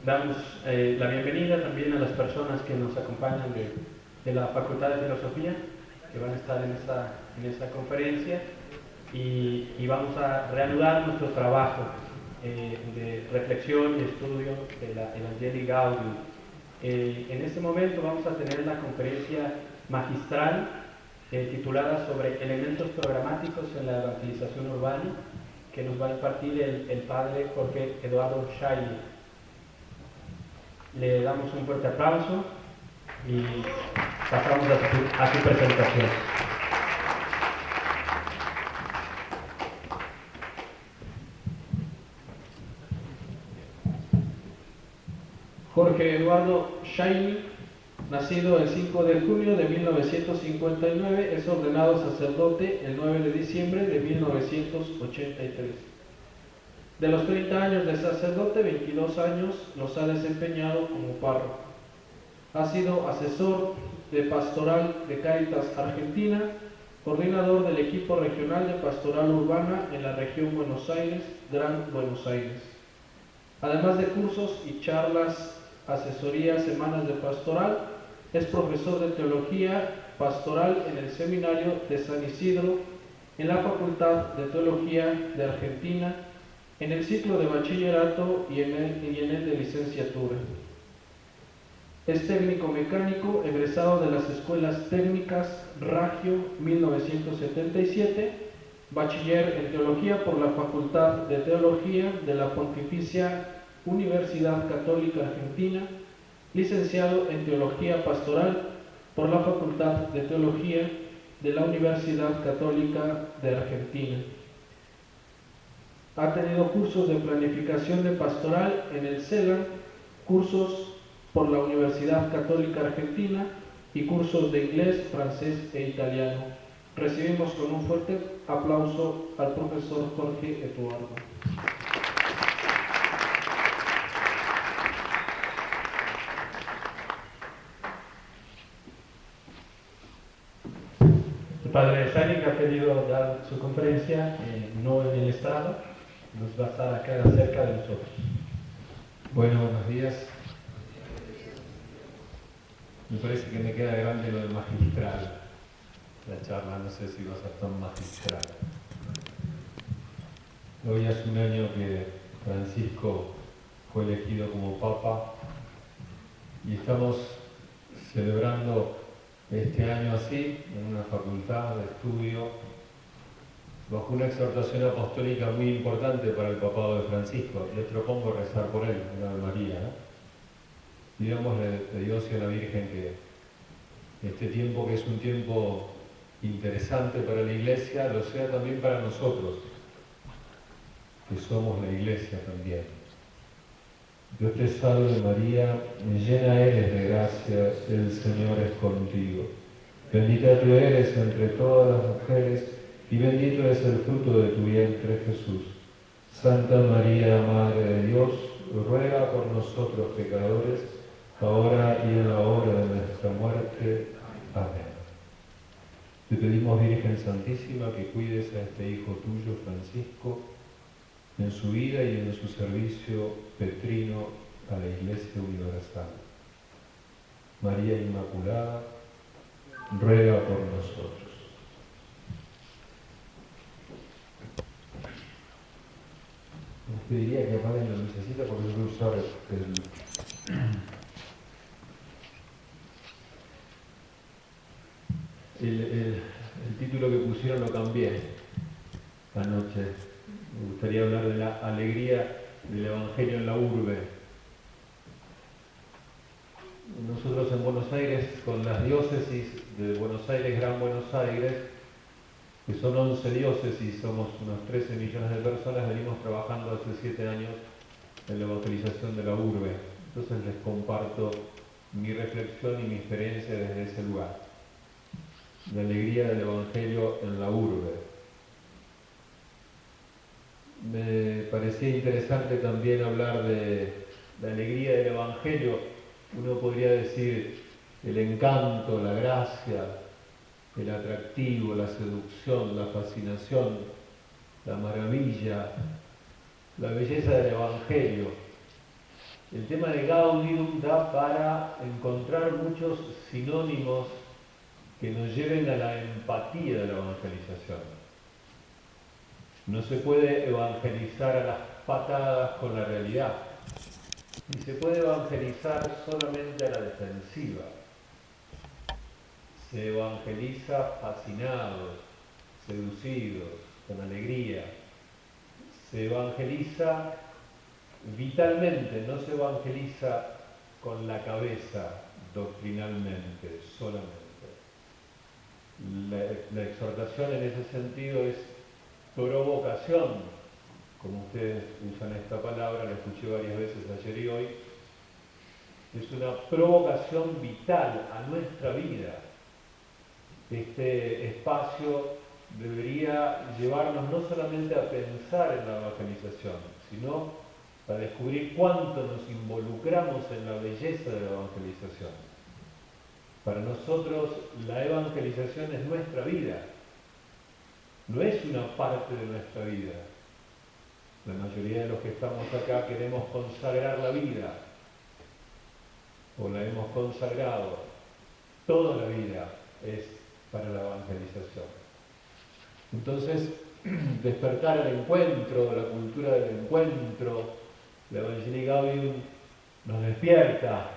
Damos la bienvenida también a las personas que nos acompañan de la Facultad de Filosofía, que van a estar en esta conferencia, y vamos a reanudar nuestro trabajo de reflexión y estudio de la Evangelii Gaudium. En este momento vamos a tener la conferencia magistral titulada sobre elementos programáticos en la evangelización urbana, que nos va a impartir el padre Jorge Eduardo Scheiner. Le damos un fuerte aplauso y pasamos a su presentación. Jorge Eduardo Scheiner, nacido el 5 de junio de 1959, es ordenado sacerdote el 9 de diciembre de 1983. De los 30 años de sacerdote, 22 años los ha desempeñado como párroco. Ha sido asesor de pastoral de Cáritas Argentina, coordinador del equipo regional de pastoral urbana en la región Buenos Aires, Gran Buenos Aires. Además de cursos y charlas, asesorías, semanas de pastoral, es profesor de teología pastoral en el seminario de San Isidro, en la Facultad de Teología de Argentina, en el ciclo de bachillerato y en el de licenciatura. Es técnico mecánico egresado de las escuelas técnicas Ragio 1977, bachiller en teología por la Facultad de Teología de la Pontificia Universidad Católica Argentina, licenciado en teología pastoral por la Facultad de Teología de la Universidad Católica de Argentina. Ha tenido cursos de planificación de pastoral en el CELAM, cursos por la Universidad Católica Argentina y cursos de inglés, francés e italiano. Recibimos con un fuerte aplauso al profesor Jorge Eduardo. El padre Scheiner ha pedido dar su conferencia, no en el estrado, nos va a estar acá cerca de nosotros. Bueno, buenos días. Me parece que me queda grande lo del magistral. La charla no sé si va a ser tan magistral. Hoy hace un año que Francisco fue elegido como Papa y estamos celebrando este año así, en una facultad de estudio, bajo una exhortación apostólica muy importante para el papado de Francisco. Les propongo rezar por él, en Ave María, ¿no? Digámosle de Dios y a la Virgen que este tiempo, que es un tiempo interesante para la Iglesia, lo sea también para nosotros, que somos la Iglesia también. Dios te salve María, llena eres de gracia, el Señor es contigo. Bendita tú eres entre todas las mujeres, y bendito es el fruto de tu vientre, Jesús. Santa María, Madre de Dios, ruega por nosotros pecadores, ahora y en la hora de nuestra muerte. Amén. Te pedimos, Virgen Santísima, que cuides a este hijo tuyo, Francisco, en su vida y en su servicio petrino a la Iglesia Universal. María Inmaculada, ruega por nosotros. Les pediría que apaguen la lucecita porque yo voy a usar el título que pusieron lo cambié anoche. Me gustaría hablar de la alegría del Evangelio en la urbe. Nosotros en Buenos Aires, con las diócesis de Buenos Aires, Gran Buenos Aires, que son 11 diócesis, somos unos 13 millones de personas, venimos trabajando hace 7 años en la evangelización de la urbe. Entonces les comparto mi reflexión y mi experiencia desde ese lugar. La alegría del Evangelio en la urbe. Me parecía interesante también hablar de la alegría del Evangelio. Uno podría decir el encanto, la gracia, el atractivo, la seducción, la fascinación, la maravilla, la belleza del Evangelio. El tema de Gaudium da para encontrar muchos sinónimos que nos lleven a la empatía de la evangelización. No se puede evangelizar a las patadas con la realidad, ni se puede evangelizar solamente a la defensiva. Se evangeliza fascinados, seducidos, con alegría. Se evangeliza vitalmente, no se evangeliza con la cabeza doctrinalmente solamente. La exhortación en ese sentido es provocación, como ustedes usan esta palabra, la escuché varias veces ayer y hoy, es una provocación vital a nuestra vida. Este espacio debería llevarnos no solamente a pensar en la evangelización, sino a descubrir cuánto nos involucramos en la belleza de la evangelización. Para nosotros la evangelización es nuestra vida, no es una parte de nuestra vida. La mayoría de los que estamos acá queremos consagrar la vida, o la hemos consagrado. Toda la vida es para la evangelización. Entonces, despertar al encuentro, la cultura del encuentro, la Evangelii Gaudium nos despierta.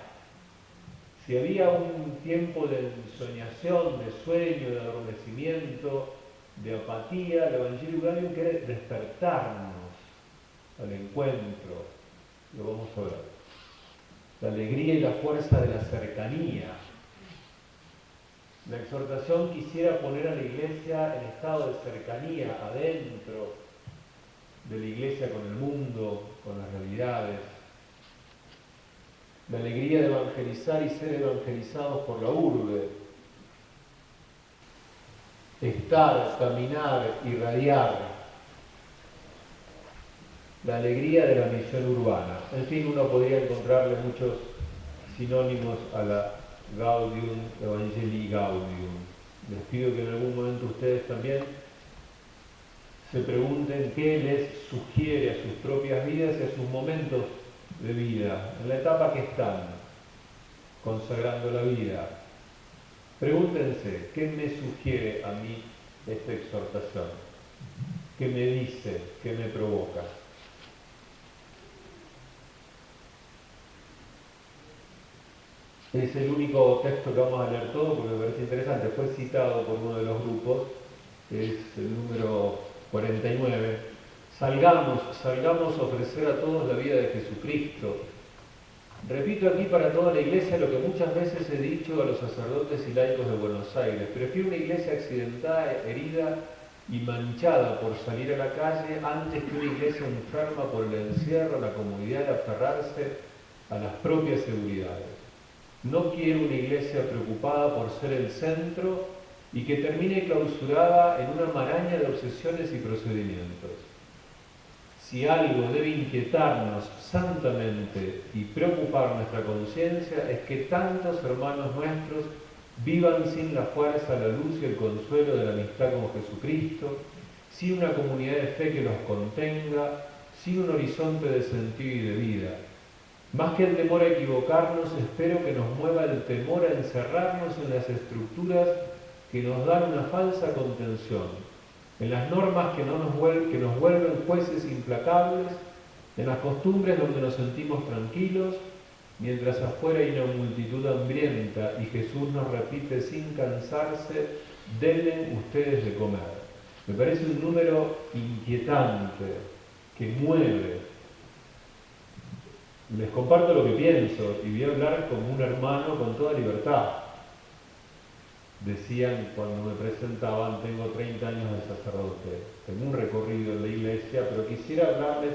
Si había un tiempo de ensoñación, de sueño, de adormecimiento, de apatía, la Evangelii Gaudium quiere despertarnos al encuentro. Lo vamos a ver. La alegría y la fuerza de la cercanía. La exhortación quisiera poner a la Iglesia en estado de cercanía, adentro de la Iglesia con el mundo, con las realidades. La alegría de evangelizar y ser evangelizados por la urbe. Estar, caminar, irradiar. La alegría de la misión urbana. En fin, uno podría encontrarle muchos sinónimos a la Gaudium, Evangelii Gaudium. Les pido que en algún momento ustedes también se pregunten qué les sugiere a sus propias vidas y a sus momentos de vida, en la etapa que están, consagrando la vida. Pregúntense, ¿qué me sugiere a mí esta exhortación? ¿Qué me dice? ¿Qué me provoca? Es el único texto que vamos a leer todo porque me parece interesante. Fue citado por uno de los grupos, que es el número 49. Salgamos a ofrecer a todos la vida de Jesucristo. Repito aquí para toda la iglesia lo que muchas veces he dicho a los sacerdotes y laicos de Buenos Aires. Prefiero una iglesia accidentada, herida y manchada por salir a la calle antes que una iglesia enferma por el encierro, la comodidad de aferrarse a las propias seguridades. No quiero una iglesia preocupada por ser el centro y que termine clausurada en una maraña de obsesiones y procedimientos. Si algo debe inquietarnos santamente y preocupar nuestra conciencia es que tantos hermanos nuestros vivan sin la fuerza, la luz y el consuelo de la amistad con Jesucristo, sin una comunidad de fe que los contenga, sin un horizonte de sentido y de vida. Más que el temor a equivocarnos, espero que nos mueva el temor a encerrarnos en las estructuras que nos dan una falsa contención, en las normas que nos vuelven jueces implacables, en las costumbres donde nos sentimos tranquilos, mientras afuera hay una multitud hambrienta y Jesús nos repite sin cansarse, denle ustedes de comer. Me parece un número inquietante, que mueve. Les comparto lo que pienso y voy a hablar como un hermano con toda libertad. Decían cuando me presentaban, tengo 30 años de sacerdote, tengo un recorrido en la iglesia, pero quisiera hablarles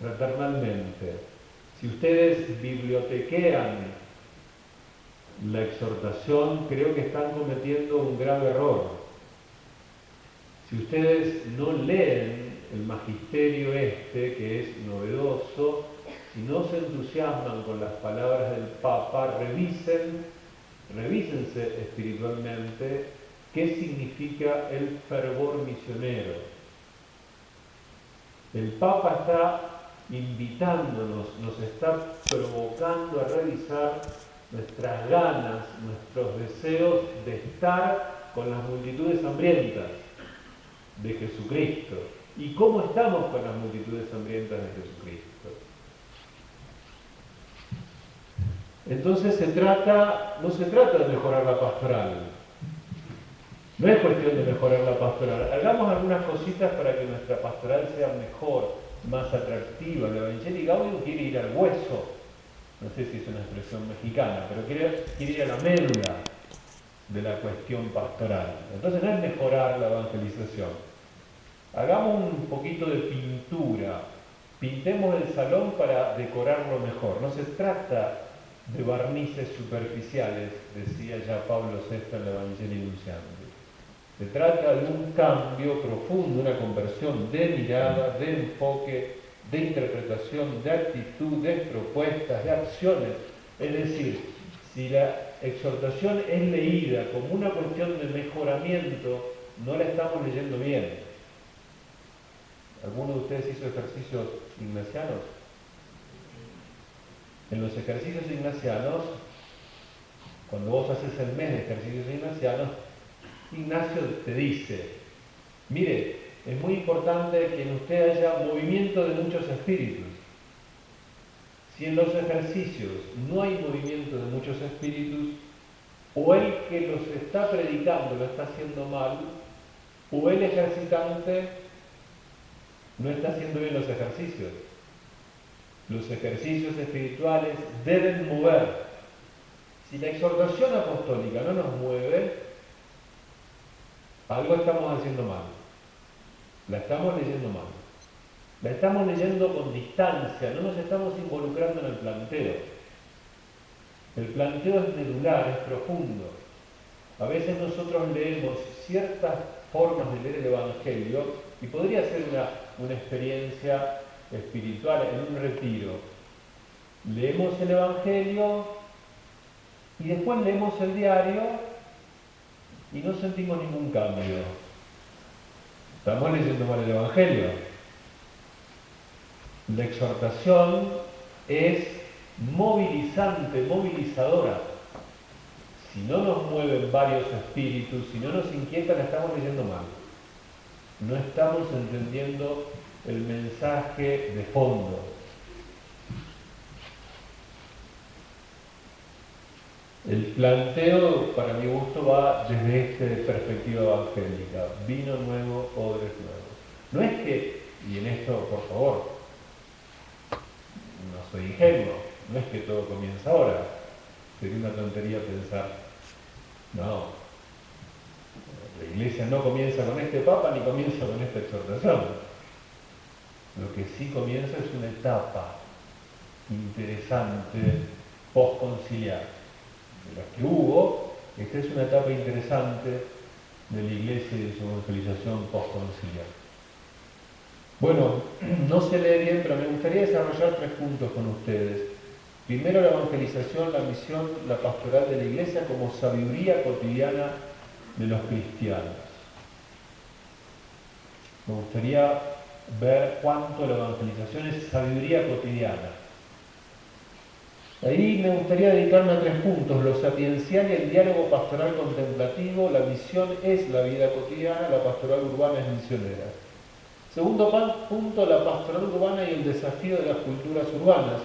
fraternalmente. Si ustedes bibliotequean la exhortación, creo que están cometiendo un grave error. Si ustedes no leen el magisterio que es novedoso, si no se entusiasman con las palabras del Papa, revísense espiritualmente qué significa el fervor misionero. El Papa está invitándonos, nos está provocando a revisar nuestras ganas, nuestros deseos de estar con las multitudes hambrientas de Jesucristo. ¿Y cómo estamos con las multitudes hambrientas de Jesucristo? Entonces no se trata de mejorar la pastoral. No es cuestión de mejorar la pastoral. Hagamos algunas cositas para que nuestra pastoral sea mejor, más atractiva. La Evangelii Gaudium quiere ir al hueso. No sé si es una expresión mexicana, pero quiere ir a la médula de la cuestión pastoral. Entonces no es mejorar la evangelización. Hagamos un poquito de pintura. Pintemos el salón para decorarlo mejor. No se trata de barnices superficiales, decía ya Pablo VI en la Evangelii Nuntiandi. Se trata de un cambio profundo, una conversión de mirada, de enfoque, de interpretación, de actitud, de propuestas, de acciones. Es decir, si la exhortación es leída como una cuestión de mejoramiento, no la estamos leyendo bien. ¿Alguno de ustedes hizo ejercicios ignacianos? En los ejercicios ignacianos, cuando vos haces el mes de ejercicios ignacianos, Ignacio te dice, mire, es muy importante que en usted haya movimiento de muchos espíritus. Si en los ejercicios no hay movimiento de muchos espíritus, o el que los está predicando lo está haciendo mal, o el ejercitante no está haciendo bien los ejercicios. Los ejercicios espirituales deben mover. Si la exhortación apostólica no nos mueve, algo estamos haciendo mal. La estamos leyendo mal. La estamos leyendo con distancia, no nos estamos involucrando en el planteo. El planteo es medular, es profundo. A veces nosotros leemos ciertas formas de leer el Evangelio y podría ser una experiencia espiritual en un retiro. Leemos el Evangelio y después leemos el diario y no sentimos ningún cambio. Estamos leyendo mal el Evangelio. La exhortación es movilizante, movilizadora. Si no nos mueven varios espíritus, si no nos inquieta, la estamos leyendo mal. No estamos entendiendo el mensaje de fondo. El planteo, para mi gusto, va desde esta perspectiva evangélica. Vino nuevo, odres nuevos. No es que, y en esto, por favor, no soy ingenuo, no es que todo comienza ahora. Sería una tontería pensar, no, la Iglesia no comienza con este Papa ni comienza con esta exhortación. Lo que sí comienza es una etapa interesante postconciliar. De las que hubo, esta es una etapa interesante de la Iglesia y de su evangelización postconciliar. Bueno, no se lee bien, pero me gustaría desarrollar 3 puntos con ustedes. Primero, la evangelización, la misión, la pastoral de la Iglesia como sabiduría cotidiana de los cristianos. Me gustaría ver cuánto la evangelización es sabiduría cotidiana. Ahí me gustaría dedicarme a 3 puntos: lo sapiencial y el diálogo pastoral contemplativo. La misión es la vida cotidiana, la pastoral urbana es misionera. Segundo punto, la pastoral urbana y el desafío de las culturas urbanas.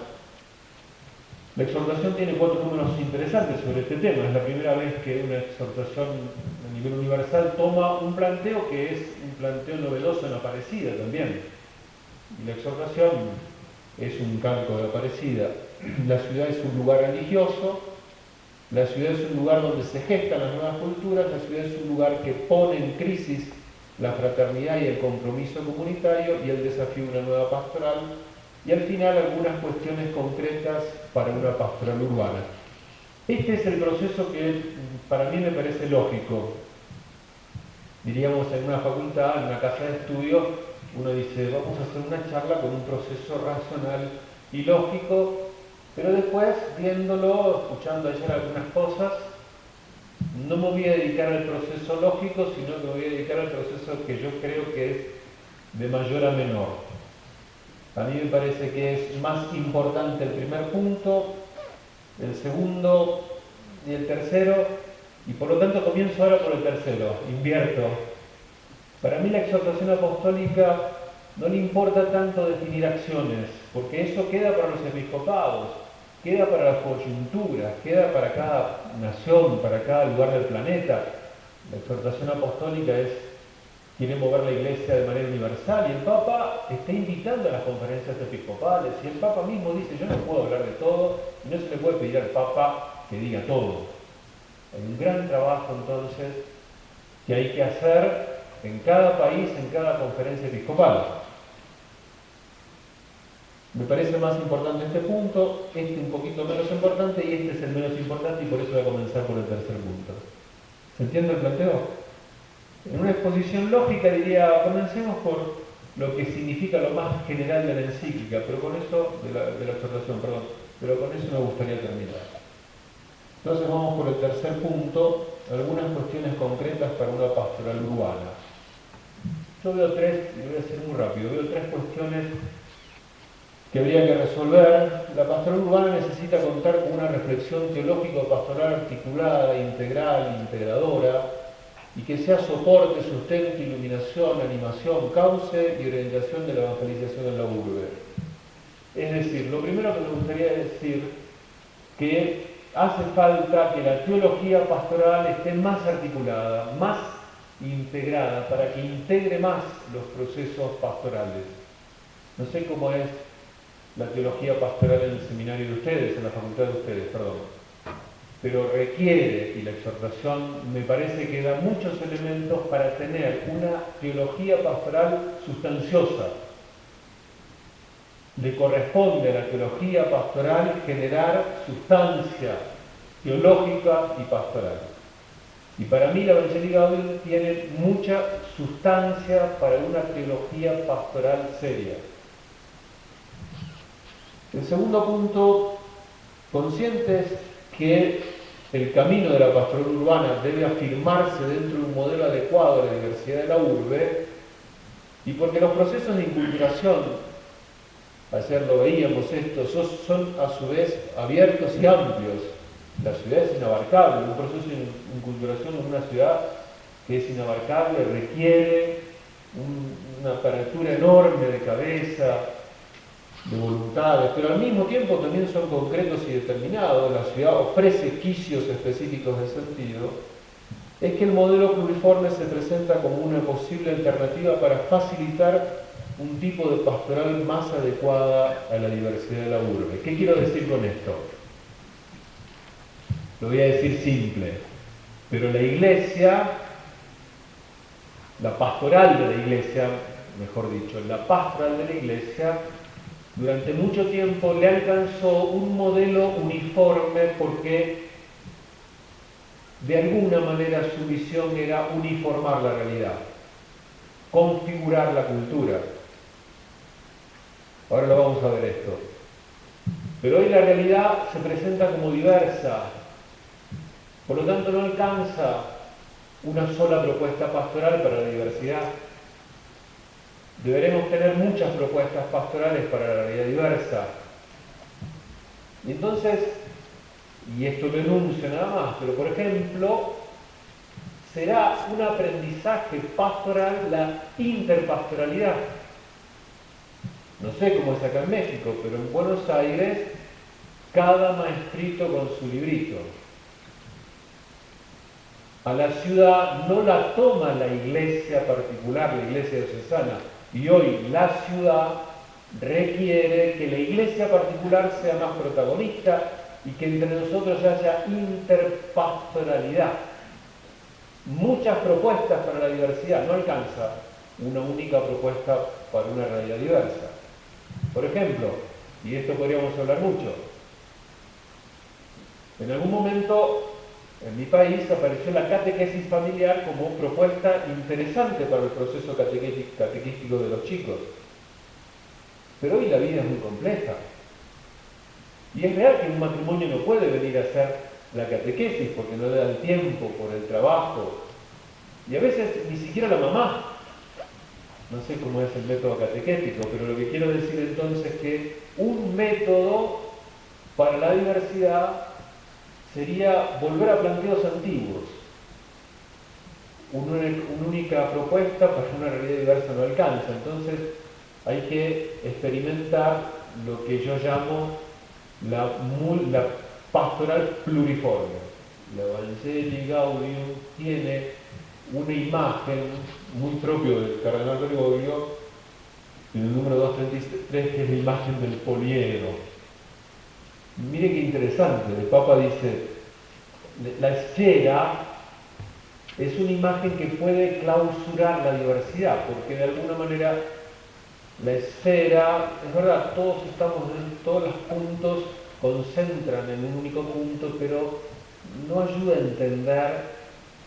La exhortación tiene 4 números interesantes sobre este tema. Es la primera vez que una exhortación a nivel universal toma un planteo que es un planteo novedoso en Aparecida también. Y la exhortación es un calco de Aparecida. La ciudad es un lugar religioso, la ciudad es un lugar donde se gestan las nuevas culturas, la ciudad es un lugar que pone en crisis la fraternidad y el compromiso comunitario y el desafío de una nueva pastoral, y al final algunas cuestiones concretas para una pastoral urbana. Este es el proceso que para mí me parece lógico. Diríamos, en una facultad, en una casa de estudio, uno dice, vamos a hacer una charla con un proceso racional y lógico, pero después, viéndolo, escuchando ayer algunas cosas, no me voy a dedicar al proceso lógico, sino que me voy a dedicar al proceso que yo creo que es de mayor a menor. A mí me parece que es más importante el primer punto, el segundo y el tercero, y por lo tanto comienzo ahora por el tercero, invierto. Para mí la exhortación apostólica no le importa tanto definir acciones, porque eso queda para los episcopados, queda para las coyunturas, queda para cada nación, para cada lugar del planeta. La exhortación apostólica quiere mover la Iglesia de manera universal, y el Papa está invitando a las conferencias episcopales, y el Papa mismo dice: yo no puedo hablar de todo, y no se le puede pedir al Papa que diga todo. Hay un gran trabajo entonces que hay que hacer en cada país, en cada conferencia episcopal. Me parece más importante este punto, este un poquito menos importante, y este es el menos importante, y por eso voy a comenzar por el tercer punto. ¿Se entiende el planteo? En una exposición lógica diría: comencemos por lo que significa lo más general de la encíclica, pero con eso, de la exhortación, perdón, pero con eso me gustaría terminar. Entonces vamos por el tercer punto, algunas cuestiones concretas para una pastoral urbana. Yo veo tres, y voy a ser muy rápido, veo tres cuestiones que habría que resolver. La pastoral urbana necesita contar con una reflexión teológico-pastoral articulada, integral, integradora, y que sea soporte, sustento, iluminación, animación, cauce y orientación de la evangelización en la urbe. Es decir, lo primero que me gustaría decir que hace falta que la teología pastoral esté más articulada, más integrada, para que integre más los procesos pastorales. No sé cómo es la teología pastoral en el seminario de ustedes, en la facultad de ustedes, perdón. Pero requiere, y la exhortación me parece que da muchos elementos para tener una teología pastoral sustanciosa. Le corresponde a la teología pastoral generar sustancia teológica y pastoral. Y para mí la Evangelii Gaudium tiene mucha sustancia para una teología pastoral seria. El segundo punto, conscientes que el camino de la pastoral urbana debe afirmarse dentro de un modelo adecuado a la diversidad de la urbe, y porque los procesos de inculturación, ayer lo veíamos esto, son a su vez abiertos y amplios. La ciudad es inabarcable, un proceso de inculturación en una ciudad que es inabarcable requiere una apertura enorme de cabeza, de voluntades, pero al mismo tiempo también son concretos y determinados. La ciudad ofrece quicios específicos de sentido. Es que el modelo pluriforme se presenta como una posible alternativa para facilitar un tipo de pastoral más adecuada a la diversidad de la urbe. ¿Qué quiero decir con esto? Lo voy a decir simple, pero la Iglesia, la pastoral de la Iglesia, mejor dicho, la pastoral de la Iglesia, durante mucho tiempo le alcanzó un modelo uniforme porque de alguna manera su visión era uniformar la realidad, configurar la cultura. Ahora lo vamos a ver esto. Pero hoy la realidad se presenta como diversa, por lo tanto no alcanza una sola propuesta pastoral para la diversidad. Deberemos tener muchas propuestas pastorales para la realidad diversa. Y entonces, y esto lo enuncio nada más, pero por ejemplo, será un aprendizaje pastoral la interpastoralidad. No sé cómo es acá en México, pero en Buenos Aires, cada maestrito con su librito. A la ciudad no la toma la iglesia particular, la iglesia diocesana. Y hoy la ciudad requiere que la iglesia particular sea más protagonista y que entre nosotros haya interpastoralidad. Muchas propuestas para la diversidad, no alcanza una única propuesta para una realidad diversa. Por ejemplo, y esto podríamos hablar mucho, en algún momento en mi país apareció la catequesis familiar como propuesta interesante para el proceso catequístico de los chicos. Pero hoy la vida es muy compleja. Y es real que un matrimonio no puede venir a hacer la catequesis porque no le da el tiempo, por el trabajo. Y a veces ni siquiera la mamá. no sé cómo es el método catequético, pero lo que quiero decir entonces es que un método para la diversidad sería volver a planteos antiguos. Una única propuesta para una realidad diversa no alcanza, entonces hay que experimentar lo que yo llamo la pastoral pluriforme. La Evangelii Gaudium tiene una imagen muy propio del cardenal Bergoglio en el número 233, que es la imagen del poliedro. Mire qué interesante, el Papa dice, la esfera es una imagen que puede clausurar la diversidad, porque de alguna manera la esfera, es verdad, todos los puntos concentran en un único punto, pero no ayuda a entender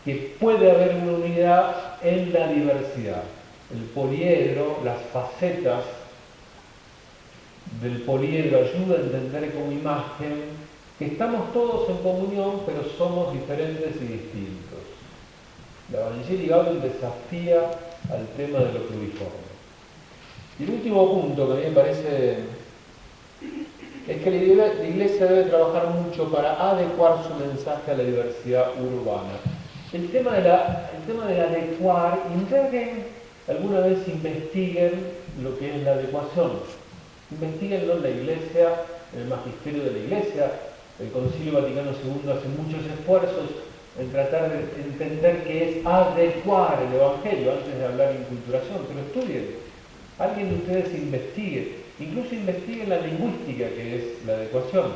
que puede haber una unidad en la diversidad. El poliedro, las facetas del poliedro ayuda a entender como imagen que estamos todos en comunión, pero somos diferentes y distintos. La Evangelii Gaudium desafía al tema de lo pluriforme. Y el último punto que a mí me parece es que la Iglesia debe trabajar mucho para adecuar su mensaje a la diversidad urbana. El tema del adecuar, alguna vez investiguen lo que es la adecuación. Investíguenlo en la Iglesia, en el magisterio de la Iglesia. El Concilio Vaticano II hace muchos esfuerzos en tratar de entender qué es adecuar el Evangelio antes de hablar de inculturación, pero estudien. Alguien de ustedes investigue, incluso investigue la lingüística, que es la adecuación.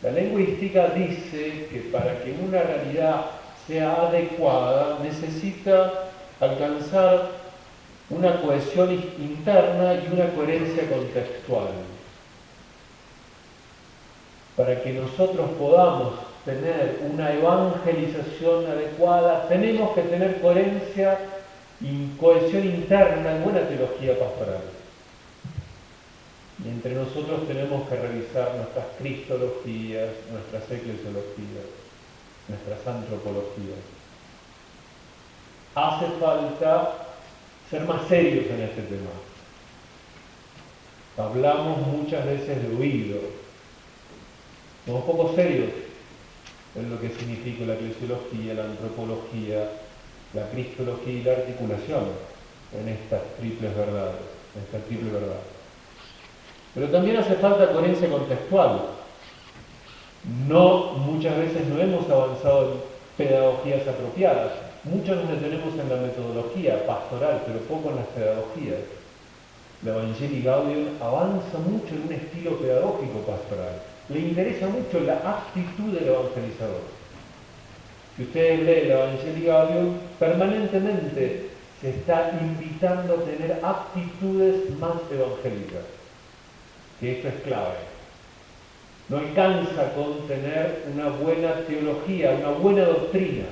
La lingüística dice que para que una realidad sea adecuada necesita alcanzar una cohesión interna y una coherencia contextual. Para que nosotros podamos tener una evangelización adecuada, tenemos que tener coherencia y cohesión interna y buena teología pastoral. Y entre nosotros tenemos que revisar nuestras cristologías, nuestras eclesiologías, nuestras antropologías. Hace falta ser más serios en este tema. Hablamos muchas veces de oído. Somos poco serios en lo que significa la eclesiología, la antropología, la cristología y la articulación en estas triples verdades, en esta triple verdad. Pero también hace falta coherencia contextual. Muchas veces no hemos avanzado en pedagogías apropiadas. Muchos nos detenemos en la metodología pastoral, pero poco en las pedagogías. La Evangelii Gaudium avanza mucho en un estilo pedagógico pastoral. Le interesa mucho la actitud del evangelizador. Si ustedes leen la Evangelii Gaudium, permanentemente se está invitando a tener actitudes más evangélicas. Que esto es clave. No alcanza con tener una buena teología, una buena doctrina,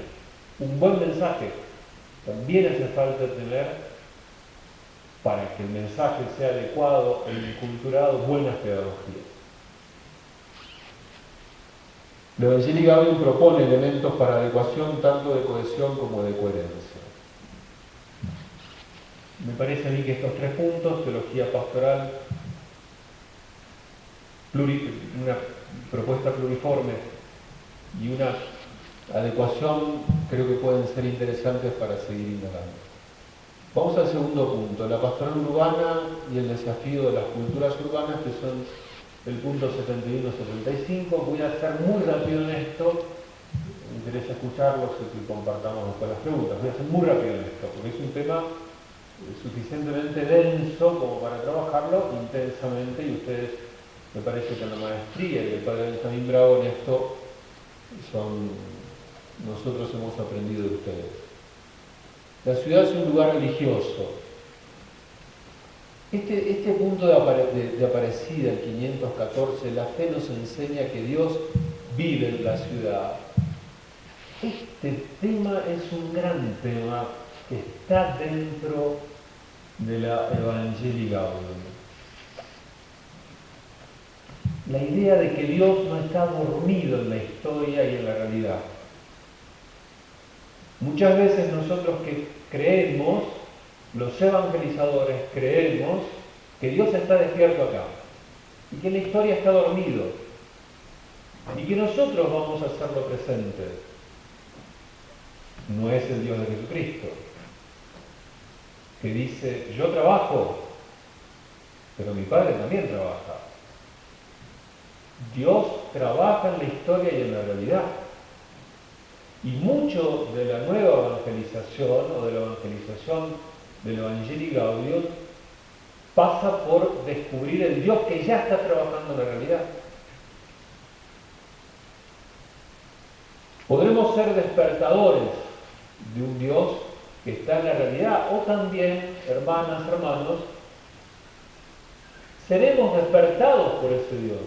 un buen mensaje. También hace falta tener, para que el mensaje sea adecuado e inculturado, buenas pedagogías. La Evangelii Gaudium propone elementos para adecuación tanto de cohesión como de coherencia. Me parece a mí que estos tres puntos, teología pastoral, una propuesta pluriforme y una adecuación, creo que pueden ser interesantes para seguir indagando. Vamos al segundo punto, la pastoral urbana y el desafío de las culturas urbanas, que son el punto 71-75. Voy a ser muy rápido en esto, me interesa escucharlos y que compartamos después las preguntas. Voy a ser muy rápido en esto, porque es un tema suficientemente denso como para trabajarlo intensamente, y ustedes, me parece que en la maestría y el padre Benjamín Bravo en esto nosotros hemos aprendido de ustedes. La ciudad es un lugar religioso. Este punto de Aparecida, el 514, la fe nos enseña que Dios vive en la ciudad. Este tema es un gran tema que está dentro de la Evangelii Gaudium. La idea de que Dios no está dormido en la historia y en la realidad. Muchas veces nosotros que creemos los evangelizadores creemos que Dios está despierto acá y que la historia está dormido y que nosotros vamos a hacerlo presente. No es el Dios de Jesucristo, que dice, yo trabajo, pero mi Padre también trabaja. Dios trabaja en la historia y en la realidad. Y mucho de la nueva evangelización o de la evangelización del Evangelii Gaudium pasa por descubrir el Dios que ya está trabajando en la realidad. Podremos ser despertadores de un Dios que está en la realidad, o también, hermanas, hermanos, seremos despertados por ese Dios,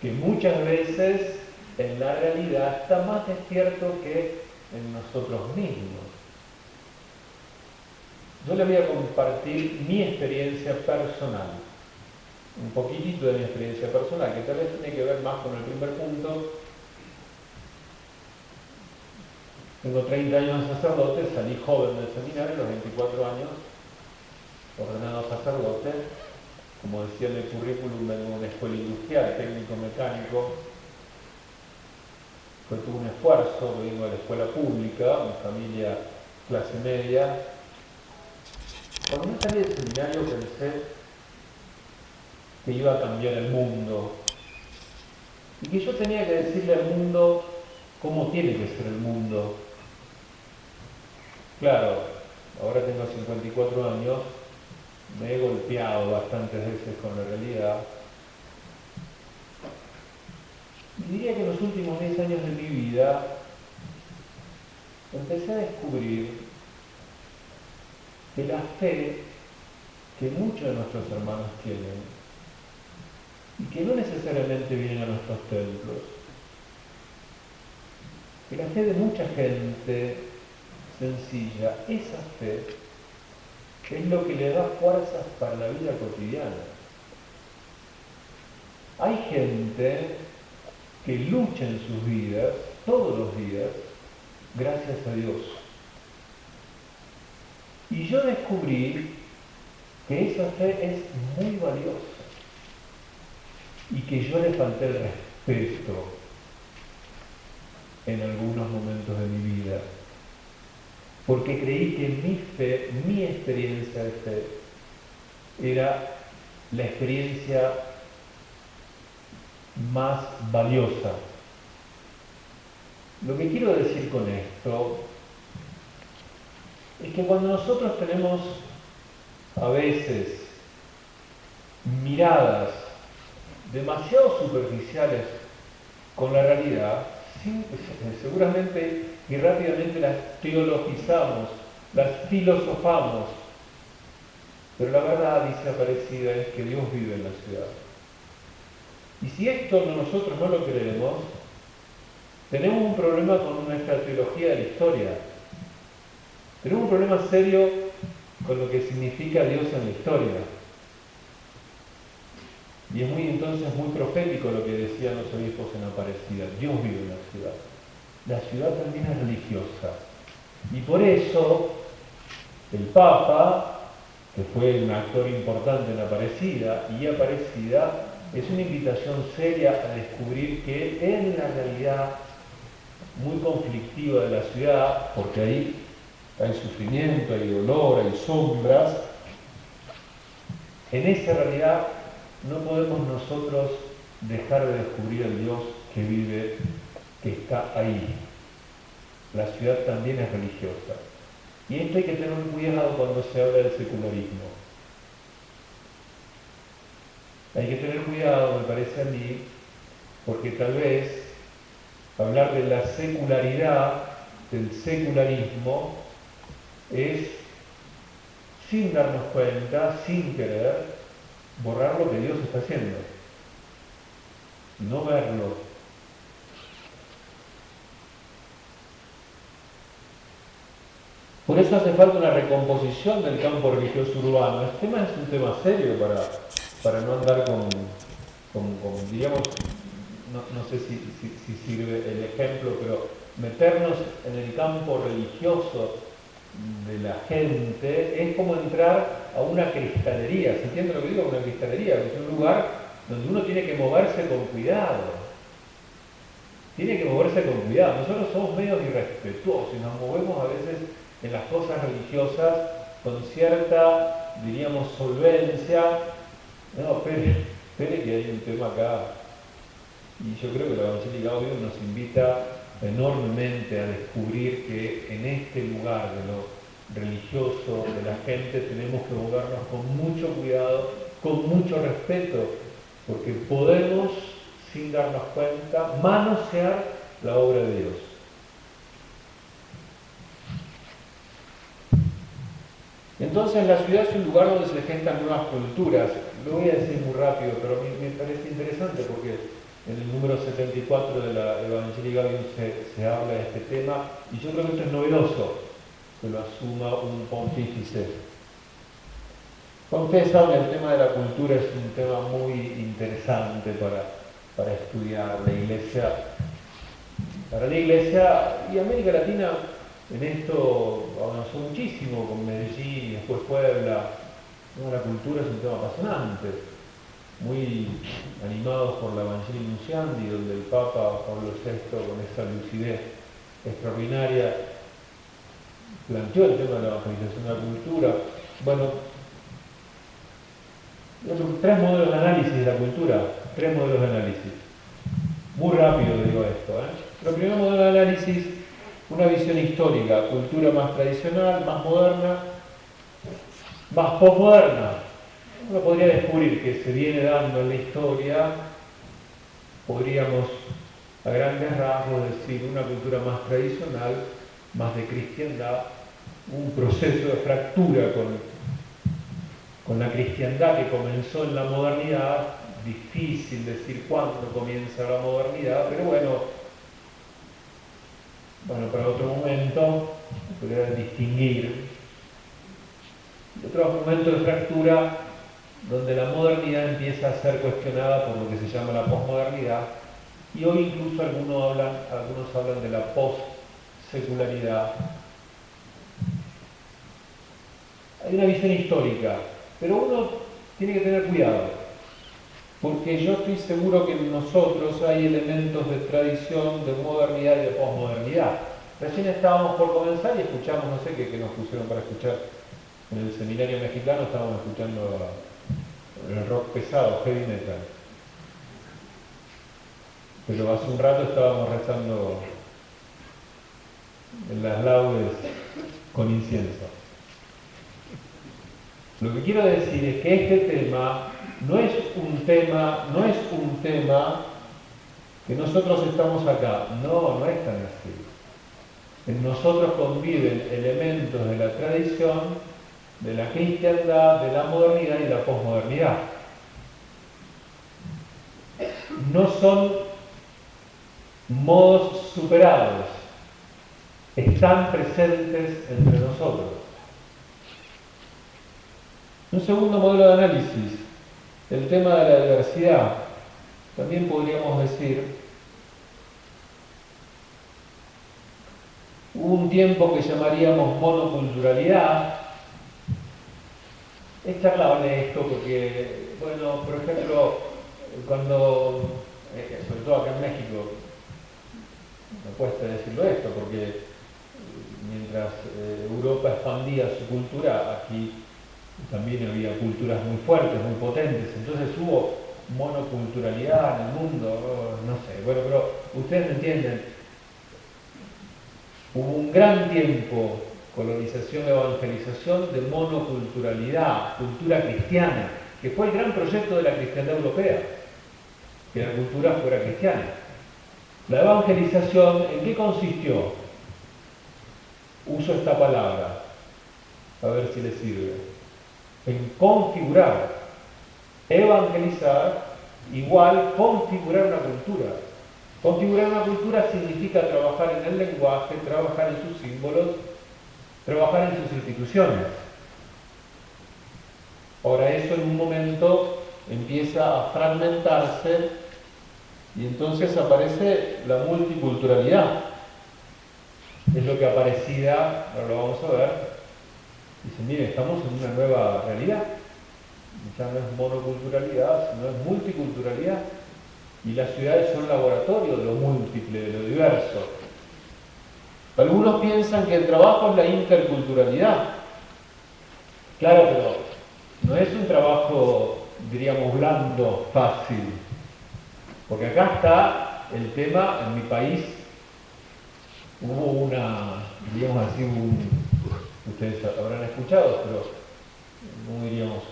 que muchas veces en la realidad está más despierto que en nosotros mismos. Yo les voy a compartir mi experiencia personal, un poquitito de mi experiencia personal, que tal vez tiene que ver más con el primer punto. Tengo 30 años de sacerdote, salí joven del seminario, a los 24 años, ordenado sacerdote. Como decía en el currículum, vengo de una escuela industrial, técnico mecánico. Fue todo un esfuerzo, vengo de la escuela pública, mi familia clase media. Cuando yo salí del seminario pensé que iba a cambiar el mundo y que yo tenía que decirle al mundo cómo tiene que ser el mundo. Claro, ahora tengo 54 años, me he golpeado bastantes veces con la realidad. Y diría que en los últimos 10 años de mi vida empecé a descubrir que la fe que muchos de nuestros hermanos tienen y que no necesariamente vienen a nuestros templos, que la fe de mucha gente sencilla, esa fe es lo que le da fuerzas para la vida cotidiana. Hay gente que lucha en sus vidas, todos los días, gracias a Dios. Y yo descubrí que esa fe es muy valiosa y que yo le falté el respeto en algunos momentos de mi vida, porque creí que mi fe, mi experiencia de fe, era la experiencia más valiosa. Lo que quiero decir con esto es que cuando nosotros tenemos a veces miradas demasiado superficiales con la realidad, seguramente y rápidamente las teologizamos, las filosofamos, pero la verdad, dice Aparecida, es que Dios vive en la ciudad. Y si esto nosotros no lo creemos, tenemos un problema con nuestra teología de la historia. Tenemos un problema serio con lo que significa Dios en la historia. Y es entonces muy profético lo que decían los obispos en Aparecida. Dios vive en la ciudad. La ciudad también es religiosa. Y por eso el Papa, que fue un actor importante en Aparecida, y Aparecida es una invitación seria a descubrir que en la realidad muy conflictiva de la ciudad, porque ahí hay sufrimiento, hay dolor, hay sombras, en esa realidad no podemos nosotros dejar de descubrir el Dios que vive, que está ahí. La ciudad también es religiosa. Y esto hay que tener cuidado cuando se habla del secularismo. Hay que tener cuidado, me parece a mí, porque tal vez hablar de la secularidad, del secularismo, es, sin darnos cuenta, sin querer, borrar lo que Dios está haciendo. No verlo. Por eso hace falta una recomposición del campo religioso urbano. Este tema es un tema serio para no andar con digamos, no sé si sirve el ejemplo, pero meternos en el campo religioso de la gente, es como entrar a una cristalería. ¿Se entiende lo que digo? Una cristalería, que es un lugar donde uno tiene que moverse con cuidado. Tiene que moverse con cuidado. Nosotros somos medios irrespetuosos y nos movemos a veces en las cosas religiosas con cierta, diríamos, solvencia. No, espere que hay un tema acá. Y yo creo que la Evangelii Gaudium nos invita enormemente a descubrir que en este lugar de lo religioso, de la gente, tenemos que movernos con mucho cuidado, con mucho respeto, porque podemos, sin darnos cuenta, manosear la obra de Dios. Entonces la ciudad es un lugar donde se gestan nuevas culturas. Lo voy a decir muy rápido, pero me parece interesante porque en el número 74 de la Evangelii Gaudium se habla de este tema, y yo creo que esto es novedoso, que lo asuma un pontífice. Como ustedes saben, el tema de la cultura es un tema muy interesante para estudiar la Iglesia. Para la Iglesia y América Latina en esto avanzó muchísimo, con Medellín y después Puebla. La cultura es un tema apasionante, muy animados por la Evangelii Nunciandi, donde el Papa Pablo VI, con esa lucidez extraordinaria, planteó el tema de la evangelización de la cultura. Bueno, tres modelos de análisis de la cultura, tres modelos de análisis. Muy rápido digo esto. El primer modelo de análisis, una visión histórica, cultura más tradicional, más moderna, más posmoderna. Uno podría descubrir que se viene dando en la historia, podríamos a grandes rasgos decir, una cultura más tradicional, más de cristiandad, un proceso de fractura con la cristiandad que comenzó en la modernidad. Difícil decir cuándo comienza la modernidad, pero bueno, para otro momento podría distinguir otros momentos de fractura donde la modernidad empieza a ser cuestionada por lo que se llama la posmodernidad, y hoy incluso algunos hablan de la postsecularidad. Hay una visión histórica, pero uno tiene que tener cuidado, porque yo estoy seguro que en nosotros hay elementos de tradición, de modernidad y de posmodernidad. Recién estábamos por comenzar y escuchamos, no sé qué nos pusieron para escuchar en el seminario mexicano, estábamos escuchando el rock pesado, heavy metal. Pero hace un rato estábamos rezando en las laudes con incienso. Lo que quiero decir es que este tema no es un tema que nosotros estamos acá. No es tan así. En nosotros conviven elementos de la tradición, de la cristiandad, de la modernidad y la posmodernidad. No son modos superados, están presentes entre nosotros. Un segundo modelo de análisis, el tema de la diversidad. También podríamos decir, hubo un tiempo que llamaríamos monoculturalidad. Es charlable esto porque, por ejemplo, cuando, sobre todo acá en México, me cuesta decirlo esto, porque mientras Europa expandía su cultura, aquí también había culturas muy fuertes, muy potentes, entonces hubo monoculturalidad en el mundo, no sé, pero ustedes me entienden. Hubo un gran tiempo, colonización, evangelización, de monoculturalidad, cultura cristiana, que fue el gran proyecto de la cristiandad europea, que la cultura fuera cristiana. La evangelización, ¿en qué consistió? Uso esta palabra, a ver si les sirve. En configurar. Evangelizar igual configurar una cultura. Configurar una cultura significa trabajar en el lenguaje, trabajar en sus símbolos, trabajar en sus instituciones. Ahora eso en un momento empieza a fragmentarse y entonces aparece la multiculturalidad. es lo que Aparecida, ahora lo vamos a ver, dice, mire, estamos en una nueva realidad. Ya no es monoculturalidad, sino es multiculturalidad. Y las ciudades son laboratorio de lo múltiple, de lo diverso. Algunos piensan que el trabajo es la interculturalidad. Claro, pero no es un trabajo, diríamos, blando, fácil. Porque acá está el tema, en mi país hubo una, diríamos así, ustedes habrán escuchado, pero no diríamos